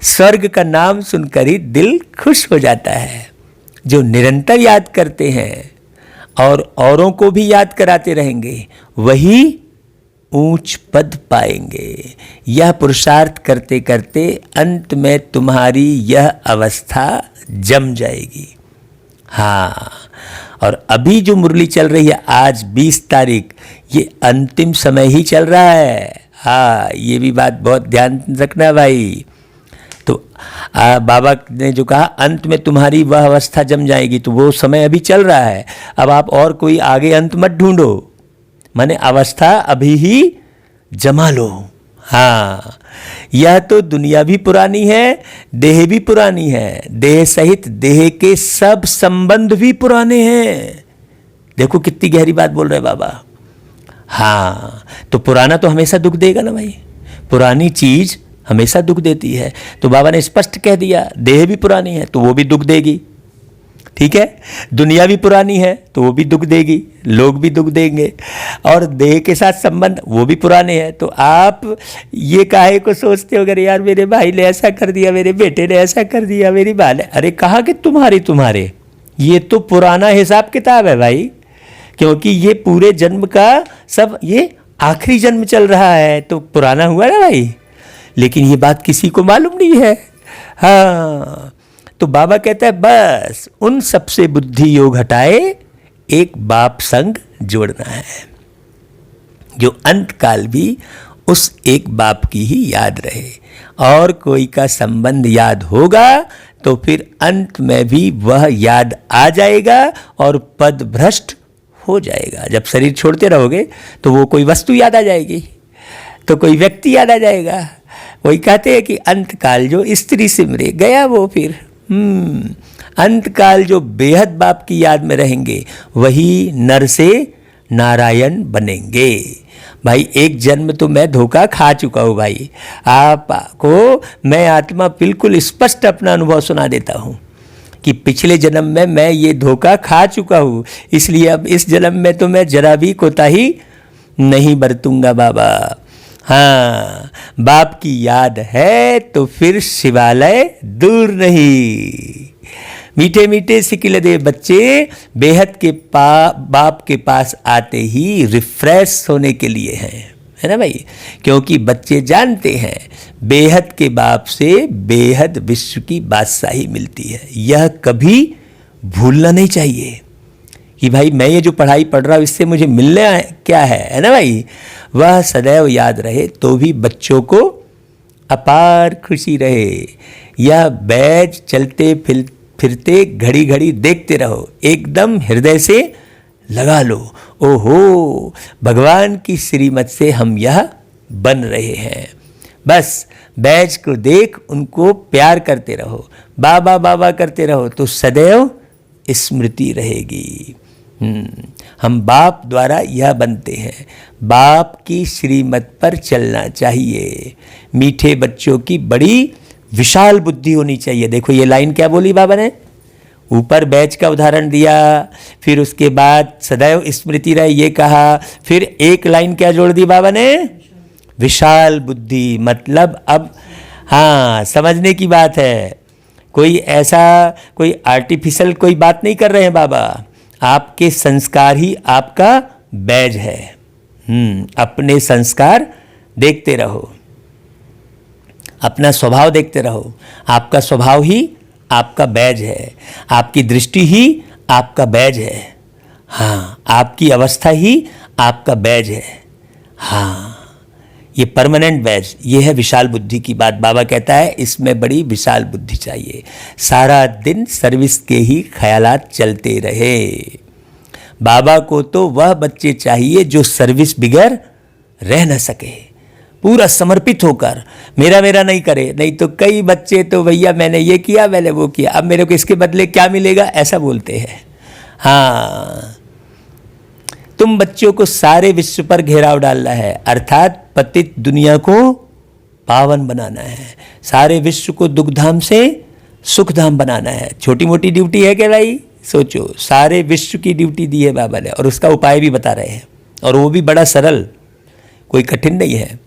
A: स्वर्ग का नाम सुनकर ही दिल खुश हो जाता है। जो निरंतर याद करते हैं और औरों को भी याद कराते रहेंगे वही ऊंच पद पाएंगे। यह पुरुषार्थ करते करते अंत में तुम्हारी यह अवस्था जम जाएगी। हाँ, और अभी जो मुरली चल रही है आज 20 तारीख, ये अंतिम समय ही चल रहा है। हाँ, ये भी बात बहुत ध्यान रखना भाई। तो बाबा ने जो कहा अंत में तुम्हारी वह अवस्था जम जाएगी, तो वो समय अभी चल रहा है। अब आप और कोई आगे अंत मत ढूंढो, माने अवस्था अभी ही जमा लो। हाँ, यह तो दुनिया भी पुरानी है, देह भी पुरानी है, देह सहित देह के सब संबंध भी पुराने हैं। देखो कितनी गहरी बात बोल रहे बाबा। हाँ, तो पुराना तो हमेशा दुख देगा ना भाई, पुरानी चीज हमेशा दुख देती है। तो बाबा ने स्पष्ट कह दिया देह भी पुरानी है तो वो भी दुख देगी, ठीक है। दुनिया भी पुरानी है तो वो भी दुख देगी, लोग भी दुख देंगे, और देह के साथ संबंध वो भी पुराने हैं। तो आप ये काहे को सोचते हो अगर यार मेरे भाई ने ऐसा कर दिया, मेरे बेटे ने ऐसा कर दिया, मेरी माँ ने, अरे कहा कि तुम्हारे ये तो पुराना हिसाब किताब है भाई, क्योंकि ये पूरे जन्म का सब ये आखिरी जन्म चल रहा है तो पुराना हुआ ना भाई। लेकिन ये बात किसी को मालूम नहीं है। हाँ, तो बाबा कहता है बस उन सबसे बुद्धि योग हटाए, एक बाप संग जोड़ना है, जो अंत काल भी उस एक बाप की ही याद रहे। और कोई का संबंध याद होगा तो फिर अंत में भी वह याद आ जाएगा और पद भ्रष्ट हो जाएगा। जब शरीर छोड़ते रहोगे तो वो कोई वस्तु याद आ जाएगी, तो कोई व्यक्ति याद आ जाएगा। वही कहते हैं कि अंत काल जो स्त्री सिमरे गया वो फिर अंत काल जो बेहद बाप की याद में रहेंगे वही नर से नारायण बनेंगे। भाई एक जन्म तो मैं धोखा खा चुका हूँ भाई, आपको मैं आत्मा बिल्कुल स्पष्ट अपना अनुभव सुना देता हूँ कि पिछले जन्म में मैं ये धोखा खा चुका हूँ, इसलिए अब इस जन्म में तो मैं जरा भी कोताही नहीं बरतूंगा बाबा। हाँ, बाप की याद है तो फिर शिवालय दूर नहीं। मीठे मीठे सिकिलदे बच्चे बेहद के बाप के पास आते ही रिफ्रेश होने के लिए हैं, है ना भाई, क्योंकि बच्चे जानते हैं बेहद के बाप से बेहद विश्व की बादशाही मिलती है। यह कभी भूलना नहीं चाहिए कि भाई मैं ये जो पढ़ाई पढ़ रहा हूँ इससे मुझे मिलना क्या है ना भाई, वह सदैव याद रहे तो भी बच्चों को अपार खुशी रहे। यह बैज चलते फिरते घड़ी घड़ी देखते रहो, एकदम हृदय से लगा लो, ओहो भगवान की श्रीमत से हम यह बन रहे हैं। बस बैज को देख उनको प्यार करते रहो, बाबा बाबा करते रहो तो सदैव स्मृति रहेगी। हम बाप द्वारा यह बनते हैं, बाप की श्रीमत पर चलना चाहिए। मीठे बच्चों की बड़ी विशाल बुद्धि होनी चाहिए। देखो ये लाइन क्या बोली बाबा ने, ऊपर बैच का उदाहरण दिया, फिर उसके बाद सदैव स्मृति रहे ये कहा, फिर एक लाइन क्या जोड़ दी बाबा ने, विशाल बुद्धि। मतलब अब हाँ समझने की बात है, कोई ऐसा कोई आर्टिफिशियल कोई बात नहीं कर रहे हैं बाबा, आपके संस्कार ही आपका बैज है। अपने संस्कार देखते रहो, अपना स्वभाव देखते रहो, आपका स्वभाव ही आपका बैज है, आपकी दृष्टि ही आपका बैज है। हाँ, आपकी अवस्था ही आपका बैज है। हाँ, ये परमानेंट बैज, ये है विशाल बुद्धि की बात। बाबा कहता है इसमें बड़ी विशाल बुद्धि चाहिए, सारा दिन सर्विस के ही ख्यालात चलते रहे। बाबा को तो वह बच्चे चाहिए जो सर्विस बिगर रह न सके, पूरा समर्पित होकर मेरा मेरा नहीं करे। नहीं तो कई बच्चे तो भैया मैंने ये किया मैंने वो किया, अब मेरे को इसके बदले क्या मिलेगा ऐसा बोलते हैं। हाँ, तुम बच्चों को सारे विश्व पर घेराव डालना है, अर्थात पतित दुनिया को पावन बनाना है, सारे विश्व को दुखधाम से सुखधाम बनाना है। छोटी मोटी ड्यूटी है क्या भाई, सोचो, सारे विश्व की ड्यूटी दी है बाबा ने और उसका उपाय भी बता रहे हैं, और वो भी बड़ा सरल, कोई कठिन नहीं है।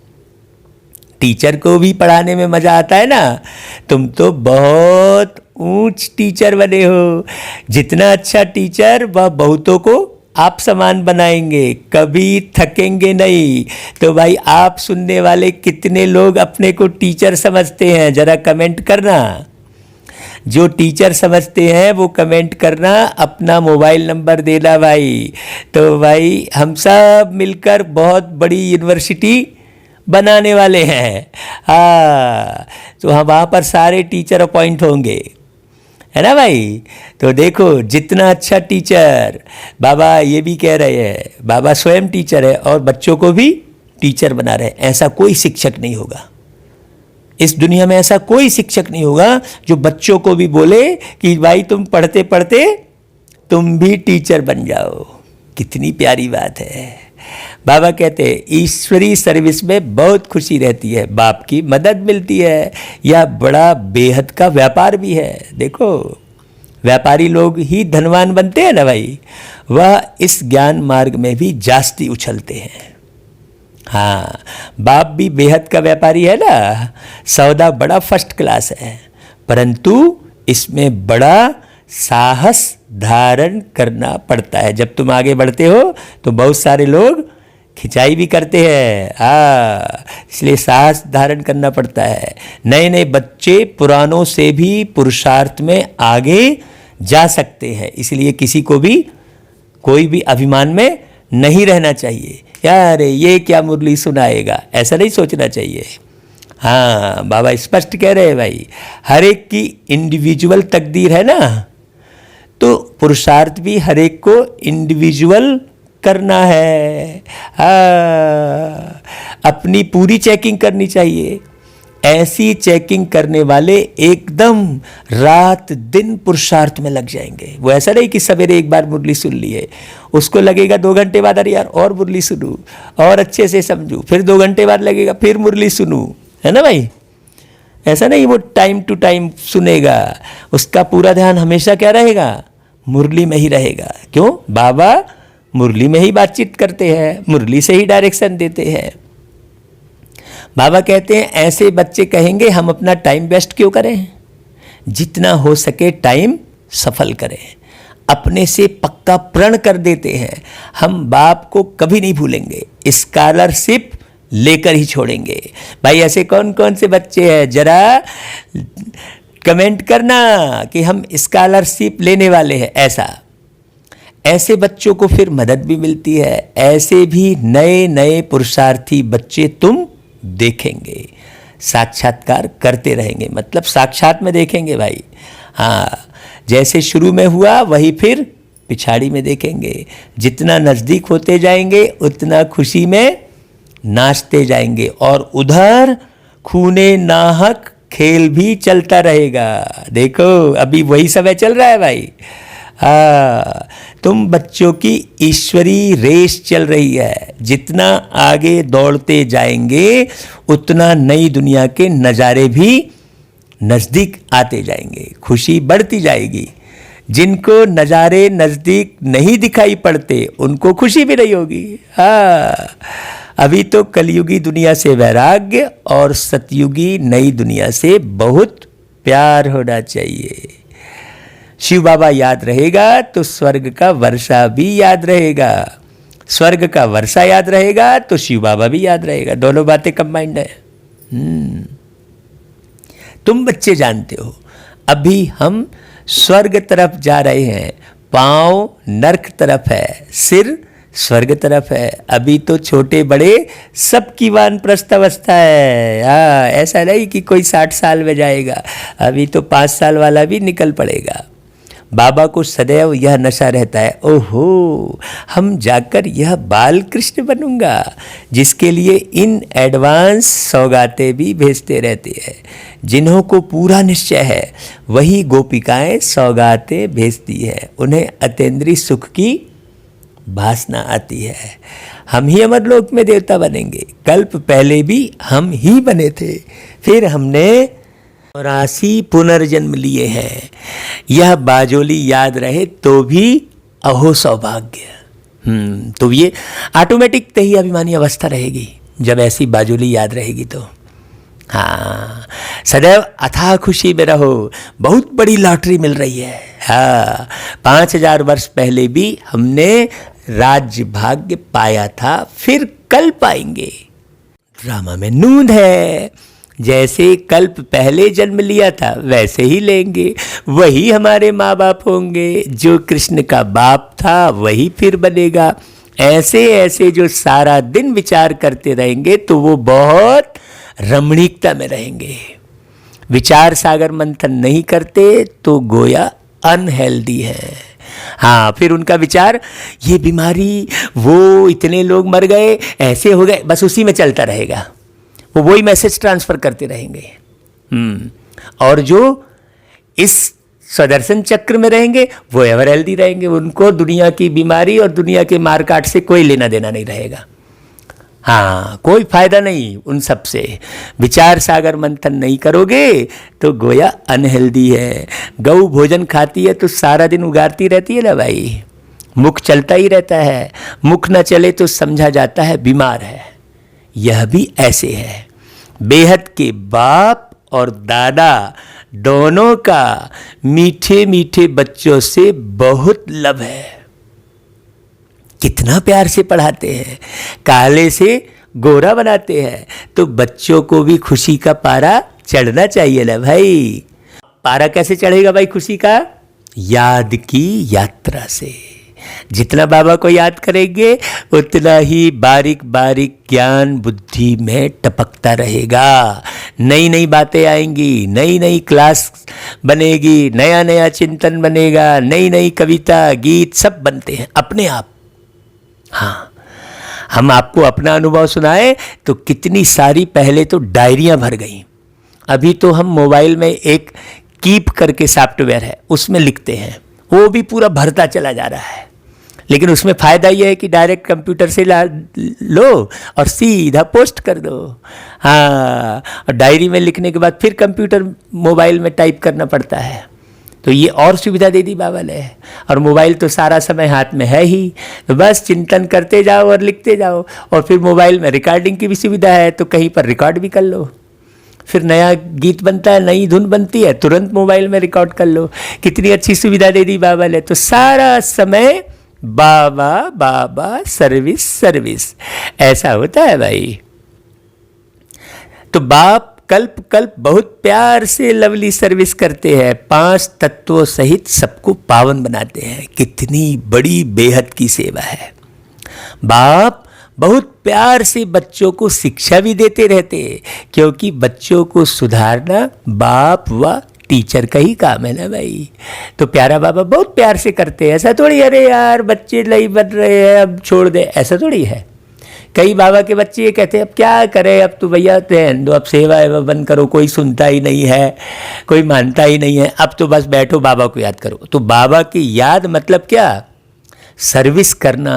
A: टीचर को भी पढ़ाने में मजा आता है ना, तुम तो बहुत ऊंच टीचर बने हो। जितना अच्छा टीचर वह बहुतों को आप समान बनाएंगे, कभी थकेंगे नहीं। तो भाई आप सुनने वाले कितने लोग अपने को टीचर समझते हैं, जरा कमेंट करना। जो टीचर समझते हैं वो कमेंट करना, अपना मोबाइल नंबर देना भाई। तो भाई हम सब मिलकर बहुत बड़ी यूनिवर्सिटी बनाने वाले हैं। हाँ, तो हम वहाँ पर सारे टीचर अपॉइंट होंगे, है ना भाई। तो देखो जितना अच्छा टीचर, बाबा ये भी कह रहे हैं, बाबा स्वयं टीचर है और बच्चों को भी टीचर बना रहे हैं। ऐसा कोई शिक्षक नहीं होगा इस दुनिया में, ऐसा कोई शिक्षक नहीं होगा जो बच्चों को भी बोले कि भाई तुम पढ़ते पढ़ते तुम भी टीचर बन जाओ। कितनी प्यारी बात है। बाबा कहते हैं ईश्वरी सर्विस में बहुत खुशी रहती है, बाप की मदद मिलती है, यह बड़ा बेहद का व्यापार भी है। देखो व्यापारी लोग ही धनवान बनते हैं ना भाई, वह इस ज्ञान मार्ग में भी जास्ती उछलते हैं। हाँ, बाप भी बेहद का व्यापारी है ना, सौदा बड़ा फर्स्ट क्लास है, परंतु इसमें बड़ा साहस धारण करना पड़ता है। जब तुम आगे बढ़ते हो तो बहुत सारे लोग खिंचाई भी करते हैं। इसलिए साहस धारण करना पड़ता है। नए नए बच्चे पुरानों से भी पुरुषार्थ में आगे जा सकते हैं। इसलिए किसी को भी कोई भी अभिमान में नहीं रहना चाहिए, यार ये क्या मुरली सुनाएगा, ऐसा नहीं सोचना चाहिए। हाँ, बाबा स्पष्ट कह रहे हैं भाई, हर एक की इंडिविजुअल तकदीर है ना, तो पुरुषार्थ भी हर एक को इंडिविजुअल करना है। हाँ, अपनी पूरी चेकिंग करनी चाहिए। ऐसी चेकिंग करने वाले एकदम रात दिन पुरुषार्थ में लग जाएंगे। वो ऐसा नहीं कि सवेरे एक बार मुरली सुन ली है, उसको लगेगा 2 घंटे बाद अरे यार और मुरली सुनूं और अच्छे से समझूं, फिर 2 घंटे बाद लगेगा फिर मुरली सुनूं, है ना भाई। ऐसा नहीं, वो टाइम टू टाइम सुनेगा, उसका पूरा ध्यान हमेशा क्या रहेगा, मुरली में ही रहेगा। क्यों, बाबा मुरली में ही बातचीत करते हैं, मुरली से ही डायरेक्शन देते हैं। बाबा कहते हैं ऐसे बच्चे कहेंगे हम अपना टाइम वेस्ट क्यों करें, जितना हो सके टाइम सफल करें। अपने से पक्का प्रण कर देते हैं, हम बाप को कभी नहीं भूलेंगे, स्कॉलरशिप लेकर ही छोड़ेंगे। भाई ऐसे कौन कौन से बच्चे हैं, जरा कमेंट करना कि हम स्कॉलरशिप लेने वाले हैं। ऐसे बच्चों को फिर मदद भी मिलती है। ऐसे भी नए नए पुरुषार्थी बच्चे तुम देखेंगे, साक्षात्कार करते रहेंगे, मतलब साक्षात में देखेंगे भाई। हाँ, जैसे शुरू में हुआ वही फिर पिछाड़ी में देखेंगे। जितना नज़दीक होते जाएंगे उतना खुशी में नाचते जाएंगे, और उधर खूने नाहक खेल भी चलता रहेगा। देखो अभी वही समय चल रहा है भाई। तुम बच्चों की ईश्वरी रेस चल रही है। जितना आगे दौड़ते जाएंगे उतना नई दुनिया के नज़ारे भी नज़दीक आते जाएंगे, खुशी बढ़ती जाएगी। जिनको नज़ारे नज़दीक नहीं दिखाई पड़ते उनको खुशी भी नहीं होगी। अभी तो कलयुगी दुनिया से वैराग्य और सतयुगी नई दुनिया से बहुत प्यार होना चाहिए। शिव बाबा याद रहेगा तो स्वर्ग का वर्षा भी याद रहेगा, स्वर्ग का वर्षा याद रहेगा तो शिव बाबा भी याद रहेगा। दोनों बातें कंबाइंड है। तुम बच्चे जानते हो अभी हम स्वर्ग तरफ जा रहे हैं, पांव नर्क तरफ है, सिर स्वर्ग तरफ है। अभी तो छोटे बड़े सबकी वानप्रस्थ अवस्था है। ऐसा नहीं कि कोई 60 साल में जाएगा, अभी तो 5 साल वाला भी निकल पड़ेगा। बाबा को सदैव यह नशा रहता है, ओहो हम जाकर यह बाल कृष्ण बनूंगा, जिसके लिए इन एडवांस सौगातें भी भेजते रहते हैं। जिन्हों को पूरा निश्चय है वही गोपिकाएं सौगातें भेजती है, उन्हें अतीन्द्रिय सुख की वासना आती है। हम ही अमरलोक में देवता बनेंगे, कल्प पहले भी हम ही बने थे, फिर हमने 84 पुनर्जन्म लिए हैं। यह बाजोली याद रहे तो भी अहो सौभाग्य। तो ये ऑटोमेटिक तही अभिमानी अवस्था रहेगी जब ऐसी बाजोली याद रहेगी तो। हाँ, सदैव अथाह खुशी में रहो, बहुत बड़ी लॉटरी मिल रही है। हाँ, 5000 वर्ष पहले भी हमने राज्य भाग्य पाया था, फिर कल पाएंगे। ड्रामा में नूंद है, जैसे कल्प पहले जन्म लिया था वैसे ही लेंगे, वही हमारे माँ बाप होंगे। जो कृष्ण का बाप था वही फिर बनेगा। ऐसे ऐसे जो सारा दिन विचार करते रहेंगे तो वो बहुत रमणीकता में रहेंगे। विचार सागर मंथन नहीं करते तो गोया अनहेल्दी है। हाँ, फिर उनका विचार ये बीमारी, वो इतने लोग मर गए, ऐसे हो गए, बस उसी में चलता रहेगा। वो वही मैसेज ट्रांसफर करते रहेंगे। और जो इस स्वदर्शन चक्र में रहेंगे वो एवर हेल्दी रहेंगे। उनको दुनिया की बीमारी और दुनिया के मारकाट से कोई लेना देना नहीं रहेगा। हाँ, कोई फायदा नहीं उन सब से। विचार सागर मंथन नहीं करोगे तो गोया अनहेल्दी है। गऊ भोजन खाती है तो सारा दिन उगारती रहती है ना भाई, मुख चलता ही रहता है। मुख न चले तो समझा जाता है बीमार है। यह भी ऐसे है। बेहद के बाप और दादा दोनों का मीठे मीठे बच्चों से बहुत लव है। कितना प्यार से पढ़ाते हैं, काले से गोरा बनाते हैं। तो बच्चों को भी खुशी का पारा चढ़ना चाहिए ना भाई। पारा कैसे चढ़ेगा भाई खुशी का? याद की यात्रा से। जितना बाबा को याद करेंगे उतना ही बारीक बारीक ज्ञान बुद्धि में टपकता रहेगा। नई नई बातें आएंगी, नई नई क्लास बनेगी, नया नया चिंतन बनेगा, नई नई कविता गीत सब बनते हैं अपने आप। हाँ, हम आपको अपना अनुभव सुनाए तो कितनी सारी पहले तो डायरियां भर गई। अभी तो हम मोबाइल में एक कीप करके सॉफ्टवेयर है, उसमें लिखते हैं, वो भी पूरा भरता चला जा रहा है। लेकिन उसमें फ़ायदा ये है कि डायरेक्ट कंप्यूटर से लो और सीधा पोस्ट कर दो। हाँ, और डायरी में लिखने के बाद फिर कंप्यूटर मोबाइल में टाइप करना पड़ता है। तो ये और सुविधा दे दी बाबा ने। और मोबाइल तो सारा समय हाथ में है ही, तो बस चिंतन करते जाओ और लिखते जाओ। और फिर मोबाइल में रिकॉर्डिंग की भी सुविधा है, तो कहीं पर रिकॉर्ड भी कर लो। फिर नया गीत बनता है, नई धुन बनती है, तुरंत मोबाइल में रिकॉर्ड कर लो। कितनी अच्छी सुविधा दे दी बाबा ने। तो सारा समय बाबा बाबा सर्विस सर्विस, ऐसा होता है भाई। तो बाप कल्प कल्प बहुत प्यार से लवली सर्विस करते हैं, 5 तत्वों सहित सबको पावन बनाते हैं। कितनी बड़ी बेहद की सेवा है। बाप बहुत प्यार से बच्चों को शिक्षा भी देते रहते हैं, क्योंकि बच्चों को सुधारना बाप व टीचर का ही काम है ना भाई। तो प्यारा बाबा बहुत प्यार से करते हैं। ऐसा थोड़ी अरे यार बच्चे नहीं बन रहे हैं अब छोड़ दे, ऐसा थोड़ी है। कई बाबा के बच्चे ये कहते हैं अब क्या करें, अब तो भैया रहने दो, अब सेवा एवं बंद करो, कोई सुनता ही नहीं है, कोई मानता ही नहीं है, अब तो बस बैठो बाबा को याद करो। तो बाबा की याद मतलब क्या? सर्विस करना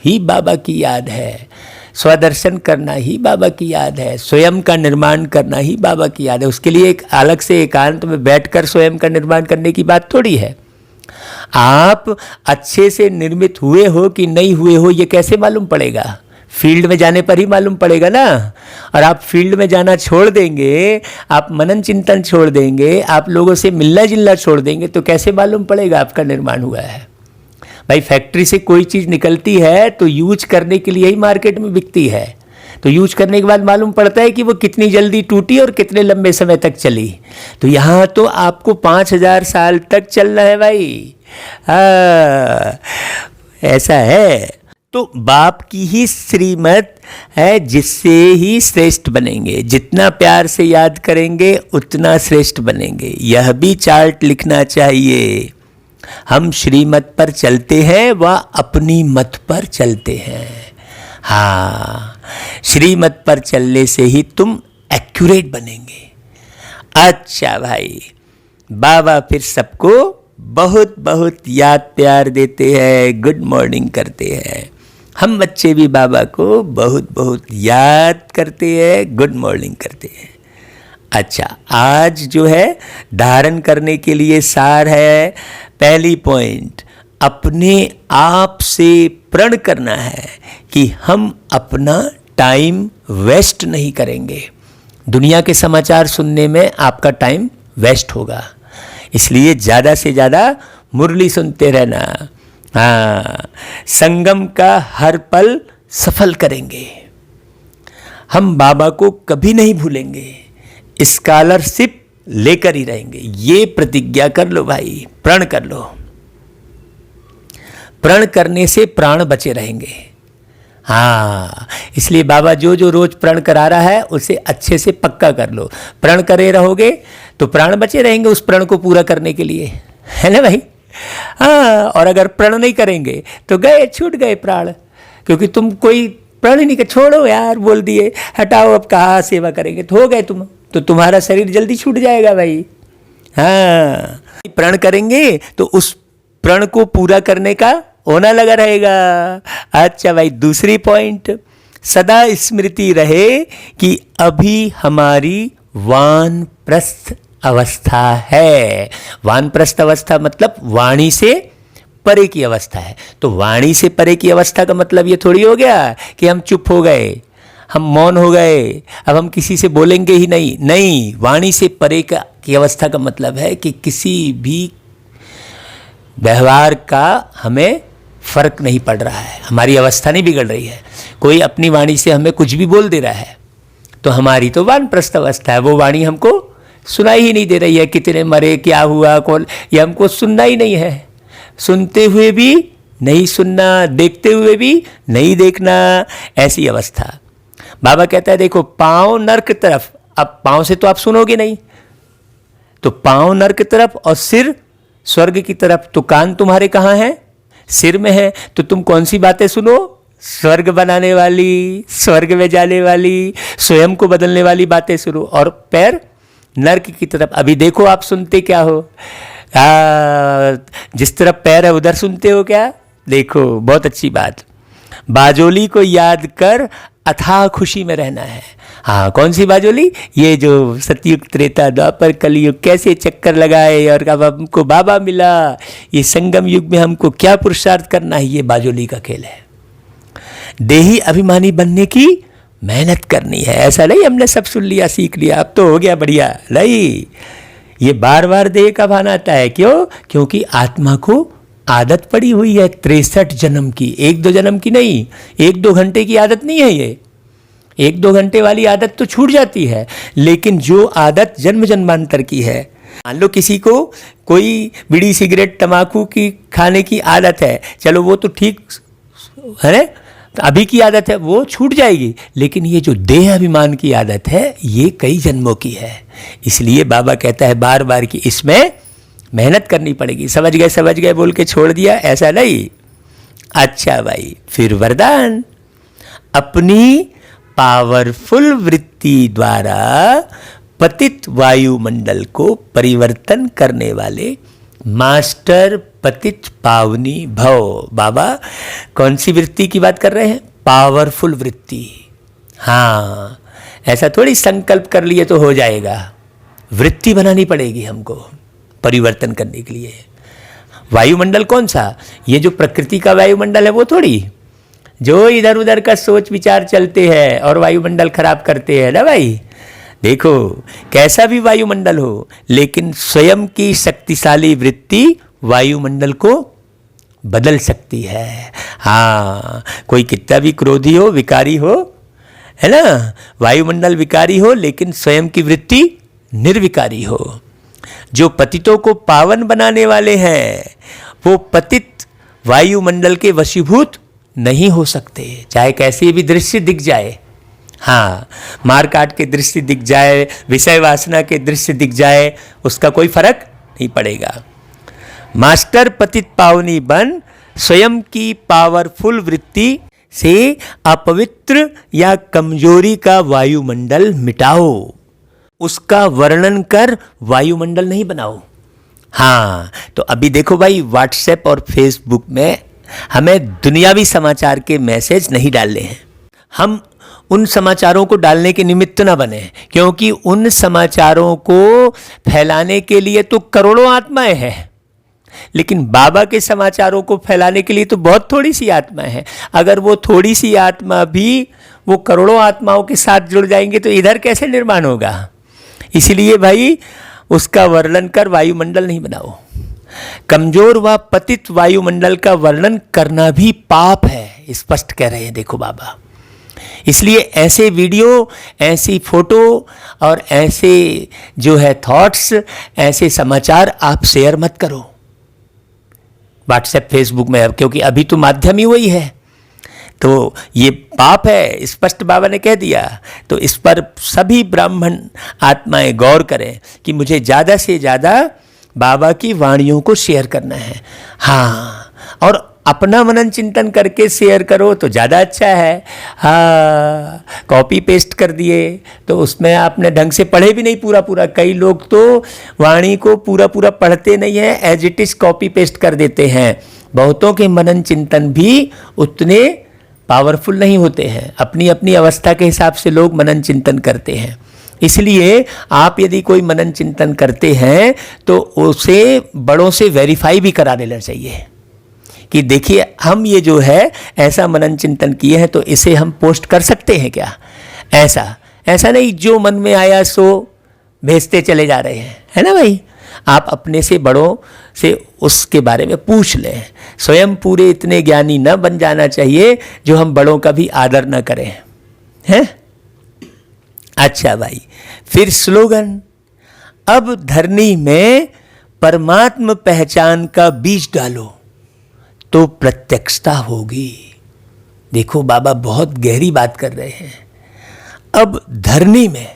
A: ही बाबा की याद है, स्वदर्शन करना ही बाबा की याद है, स्वयं का निर्माण करना ही बाबा की याद है। उसके लिए एक अलग से एकांत में बैठकर स्वयं का निर्माण करने की बात थोड़ी है। आप अच्छे से निर्मित हुए हो कि नहीं हुए हो ये कैसे मालूम पड़ेगा? फील्ड में जाने पर ही मालूम पड़ेगा ना। और आप फील्ड में जाना छोड़ देंगे, आप मनन चिंतन छोड़ देंगे, आप लोगों से मिलना जुलना छोड़ देंगे, तो कैसे मालूम पड़ेगा आपका निर्माण हुआ है? भाई फैक्ट्री से कोई चीज़ निकलती है तो यूज करने के लिए ही मार्केट में बिकती है। तो यूज करने के बाद मालूम पड़ता है कि वो कितनी जल्दी टूटी और कितने लंबे समय तक चली। तो यहाँ तो आपको 5000 साल तक चलना है भाई। हाँ, ऐसा है। तो बाप की ही श्रीमत है, जिससे ही श्रेष्ठ बनेंगे। जितना प्यार से याद करेंगे उतना श्रेष्ठ बनेंगे। यह भी चार्ट लिखना चाहिए। हम श्रीमत पर चलते हैं व अपनी मत पर चलते हैं। हाँ, श्रीमत पर चलने से ही तुम एक्यूरेट बनेंगे। अच्छा भाई, बाबा फिर सबको बहुत बहुत याद प्यार देते हैं, गुड मॉर्निंग करते हैं। हम बच्चे भी बाबा को बहुत बहुत याद करते हैं, गुड मॉर्निंग करते हैं। अच्छा, आज जो है धारण करने के लिए सार है। पहली पॉइंट, अपने आप से प्रण करना है कि हम अपना टाइम वेस्ट नहीं करेंगे। दुनिया के समाचार सुनने में आपका टाइम वेस्ट होगा, इसलिए ज़्यादा से ज़्यादा मुरली सुनते रहना। हाँ, संगम का हर पल सफल करेंगे। हम बाबा को कभी नहीं भूलेंगे, स्कॉलरशिप लेकर ही रहेंगे। ये प्रतिज्ञा कर लो भाई, प्रण कर लो। प्रण करने से प्राण बचे रहेंगे। हाँ, इसलिए बाबा जो जो रोज प्रण करा रहा है उसे अच्छे से पक्का कर लो। प्रण करे रहोगे तो प्राण बचे रहेंगे उस प्रण को पूरा करने के लिए, है ना भाई? हाँ, और अगर प्रण नहीं करेंगे तो गए, छूट गए प्राण। क्योंकि तुम कोई प्रण ही नहीं कर, छोड़ो यार, बोल दिए हटाओ, अब कहाँ सेवा करेंगे, तो हो गए तुम, तो तुम्हारा शरीर जल्दी छूट जाएगा भाई। हाँ, प्रण करेंगे तो उस प्रण को पूरा करने का होना लगा रहेगा। अच्छा भाई, दूसरी पॉइंट, सदा स्मृति रहे कि अभी हमारी वानप्रस्थ अवस्था है। वानप्रस्थ अवस्था मतलब वाणी से परे की अवस्था है। तो वाणी से परे की अवस्था का मतलब ये थोड़ी हो गया कि हम चुप हो गए, हम मौन हो गए, अब हम किसी से बोलेंगे ही नहीं। नहीं, वाणी से परे की अवस्था का मतलब है कि किसी भी व्यवहार का हमें फर्क नहीं पड़ रहा है, हमारी अवस्था नहीं बिगड़ रही है। कोई अपनी वाणी से हमें कुछ भी बोल दे रहा है तो हमारी तो वानप्रस्थ अवस्था है, वो वाणी हमको सुनाई ही नहीं दे रही है, कितने मरे, क्या हुआ, कौन, ये हमको सुनना ही नहीं है। सुनते हुए भी नहीं सुनना, देखते हुए भी नहीं देखना, ऐसी अवस्था। बाबा कहता है देखो पाँव नर्क तरफ, अब पाँव से तो आप सुनोगे नहीं, तो पाँव नर्क तरफ और सिर स्वर्ग की तरफ। तो कान तुम्हारे कहाँ हैं? सिर में है। तो तुम कौन सी बातें सुनो? स्वर्ग बनाने वाली, स्वर्ग में जाने वाली, स्वयं को बदलने वाली बातें सुनो। और पैर नर्क की तरफ। अभी देखो आप सुनते क्या हो? जिस तरफ पैर है उधर सुनते हो क्या? देखो बहुत अच्छी बात। बाजोली को याद कर अथाह खुशी में रहना है। हाँ, कौन सी बाजोली? ये जो सतयुग त्रेता द्वापर कलयुग कैसे चक्कर लगाए और अब हमको बाबा मिला, ये संगम युग में हमको क्या पुरुषार्थ करना है, ये बाजोली का खेल है। देही अभिमानी बनने की मेहनत करनी है। ऐसा नहीं हमने सब सुन लिया, सीख लिया, अब तो हो गया बढ़िया, नहीं। ये बार बार देह का भान आता है। क्यों? क्योंकि आत्मा को आदत पड़ी हुई है 63 जन्म की, 1-2 जन्म की नहीं, 1-2 घंटे की आदत नहीं है ये। 1-2 घंटे वाली आदत तो छूट जाती है, लेकिन जो आदत जन्म जन्मांतर की है, मान लो किसी को कोई बीड़ी सिगरेट तंबाकू की खाने की आदत है, चलो वो तो ठीक है, तो अभी की आदत है वो छूट जाएगी, लेकिन ये जो देह अभिमान की आदत है ये कई जन्मों की है। इसलिए बाबा कहता है बार बार कि इसमें मेहनत करनी पड़ेगी। समझ गए बोल के छोड़ दिया, ऐसा नहीं। अच्छा भाई, फिर वरदान। अपनी पावरफुल वृत्ति द्वारा पतित वायुमंडल को परिवर्तन करने वाले मास्टर पतित पावनी भव। बाबा कौन सी वृत्ति की बात कर रहे हैं? पावरफुल वृत्ति। हाँ, ऐसा थोड़ी संकल्प कर लिए तो हो जाएगा, वृत्ति बनानी पड़ेगी हमको परिवर्तन करने के लिए। वायुमंडल कौन सा? ये जो प्रकृति का वायुमंडल है वो थोड़ी, जो इधर उधर का सोच विचार चलते हैं और वायुमंडल खराब करते हैं ना भाई। देखो कैसा भी वायुमंडल हो, लेकिन स्वयं की शक्तिशाली वृत्ति वायुमंडल को बदल सकती है। हाँ, कोई कितना भी क्रोधी हो, विकारी हो, है ना, वायुमंडल विकारी हो लेकिन स्वयं की वृत्ति निर्विकारी हो। जो पतितों को पावन बनाने वाले हैं वो पतित वायुमंडल के वशीभूत नहीं हो सकते, चाहे कैसे भी दृश्य दिख जाए। हाँ, मार काट के दृश्य दिख जाए, विषय वासना के दृश्य दिख जाए, उसका कोई फर्क नहीं पड़ेगा। मास्टर पतित पावनी बन स्वयं की पावरफुल वृत्ति से अपवित्र या कमजोरी का वायुमंडल मिटाओ, उसका वर्णन कर वायुमंडल नहीं बनाओ। हाँ, तो अभी देखो भाई, व्हाट्सएप और फेसबुक में हमें दुनियावी समाचार के मैसेज नहीं डालने हैं। हम उन समाचारों को डालने के निमित्त ना बने, क्योंकि उन समाचारों को फैलाने के लिए तो करोड़ों आत्माएं हैं, लेकिन बाबा के समाचारों को फैलाने के लिए तो बहुत थोड़ी सी आत्मा है। अगर वो थोड़ी सी आत्मा भी वो करोड़ों आत्माओं के साथ जुड़ जाएंगे तो इधर कैसे निर्माण होगा। इसलिए भाई उसका वर्णन कर वायुमंडल नहीं बनाओ। कमजोर व पतित वायुमंडल का वर्णन करना भी पाप है, स्पष्ट कह रहे हैं देखो बाबा। इसलिए ऐसे वीडियो, ऐसी फोटो और ऐसे जो है थॉट्स, ऐसे समाचार आप शेयर मत करो व्हाट्सएप फेसबुक में, क्योंकि अभी तो माध्यम ही वही है, तो ये पाप है, स्पष्ट बाबा ने कह दिया। तो इस पर सभी ब्राह्मण आत्माएं गौर करें कि मुझे ज़्यादा से ज़्यादा बाबा की वाणियों को शेयर करना है। हाँ, और अपना मनन चिंतन करके शेयर करो तो ज़्यादा अच्छा है। हाँ, कॉपी पेस्ट कर दिए तो उसमें आपने ढंग से पढ़े भी नहीं पूरा। कई लोग तो वाणी को पूरा पढ़ते नहीं है, as it is copy paste कर देते हैं। बहुतों के मनन चिंतन भी उतने पावरफुल नहीं होते हैं। अपनी अपनी अवस्था के हिसाब से लोग मनन चिंतन करते हैं। इसलिए आप यदि कोई मनन चिंतन करते हैं तो उसे बड़ों से वेरीफाई भी करा लेना चाहिए कि देखिए हम ये जो है ऐसा मनन चिंतन किए हैं, तो इसे हम पोस्ट कर सकते हैं क्या। ऐसा नहीं जो मन में आया सो भेजते चले जा रहे हैं, है ना भाई। आप अपने से बड़ों से उसके बारे में पूछ लें। स्वयं पूरे इतने ज्ञानी न बन जाना चाहिए जो हम बड़ों का भी आदर न करें, हैं? अच्छा भाई, फिर स्लोगन, अब धरनी में परमात्म पहचान का बीज डालो तो प्रत्यक्षता होगी। देखो बाबा बहुत गहरी बात कर रहे हैं। अब धरनी में,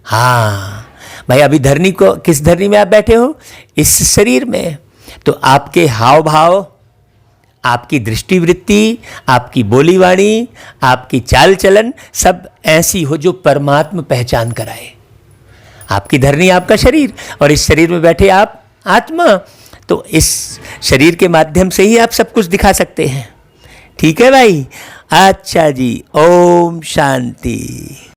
A: हाँ भाई, अभी धरनी को, किस धरनी में आप बैठे हो? इस शरीर में। तो आपके हाव भाव, आपकी दृष्टिवृत्ति, आपकी बोली वाणी, आपकी चाल चलन सब ऐसी हो जो परमात्म पहचान कराए। आपकी धरनी आपका शरीर, और इस शरीर में बैठे आप आत्मा, तो इस शरीर के माध्यम से ही आप सब कुछ दिखा सकते हैं। ठीक है भाई? अच्छा जी, ओम शांति।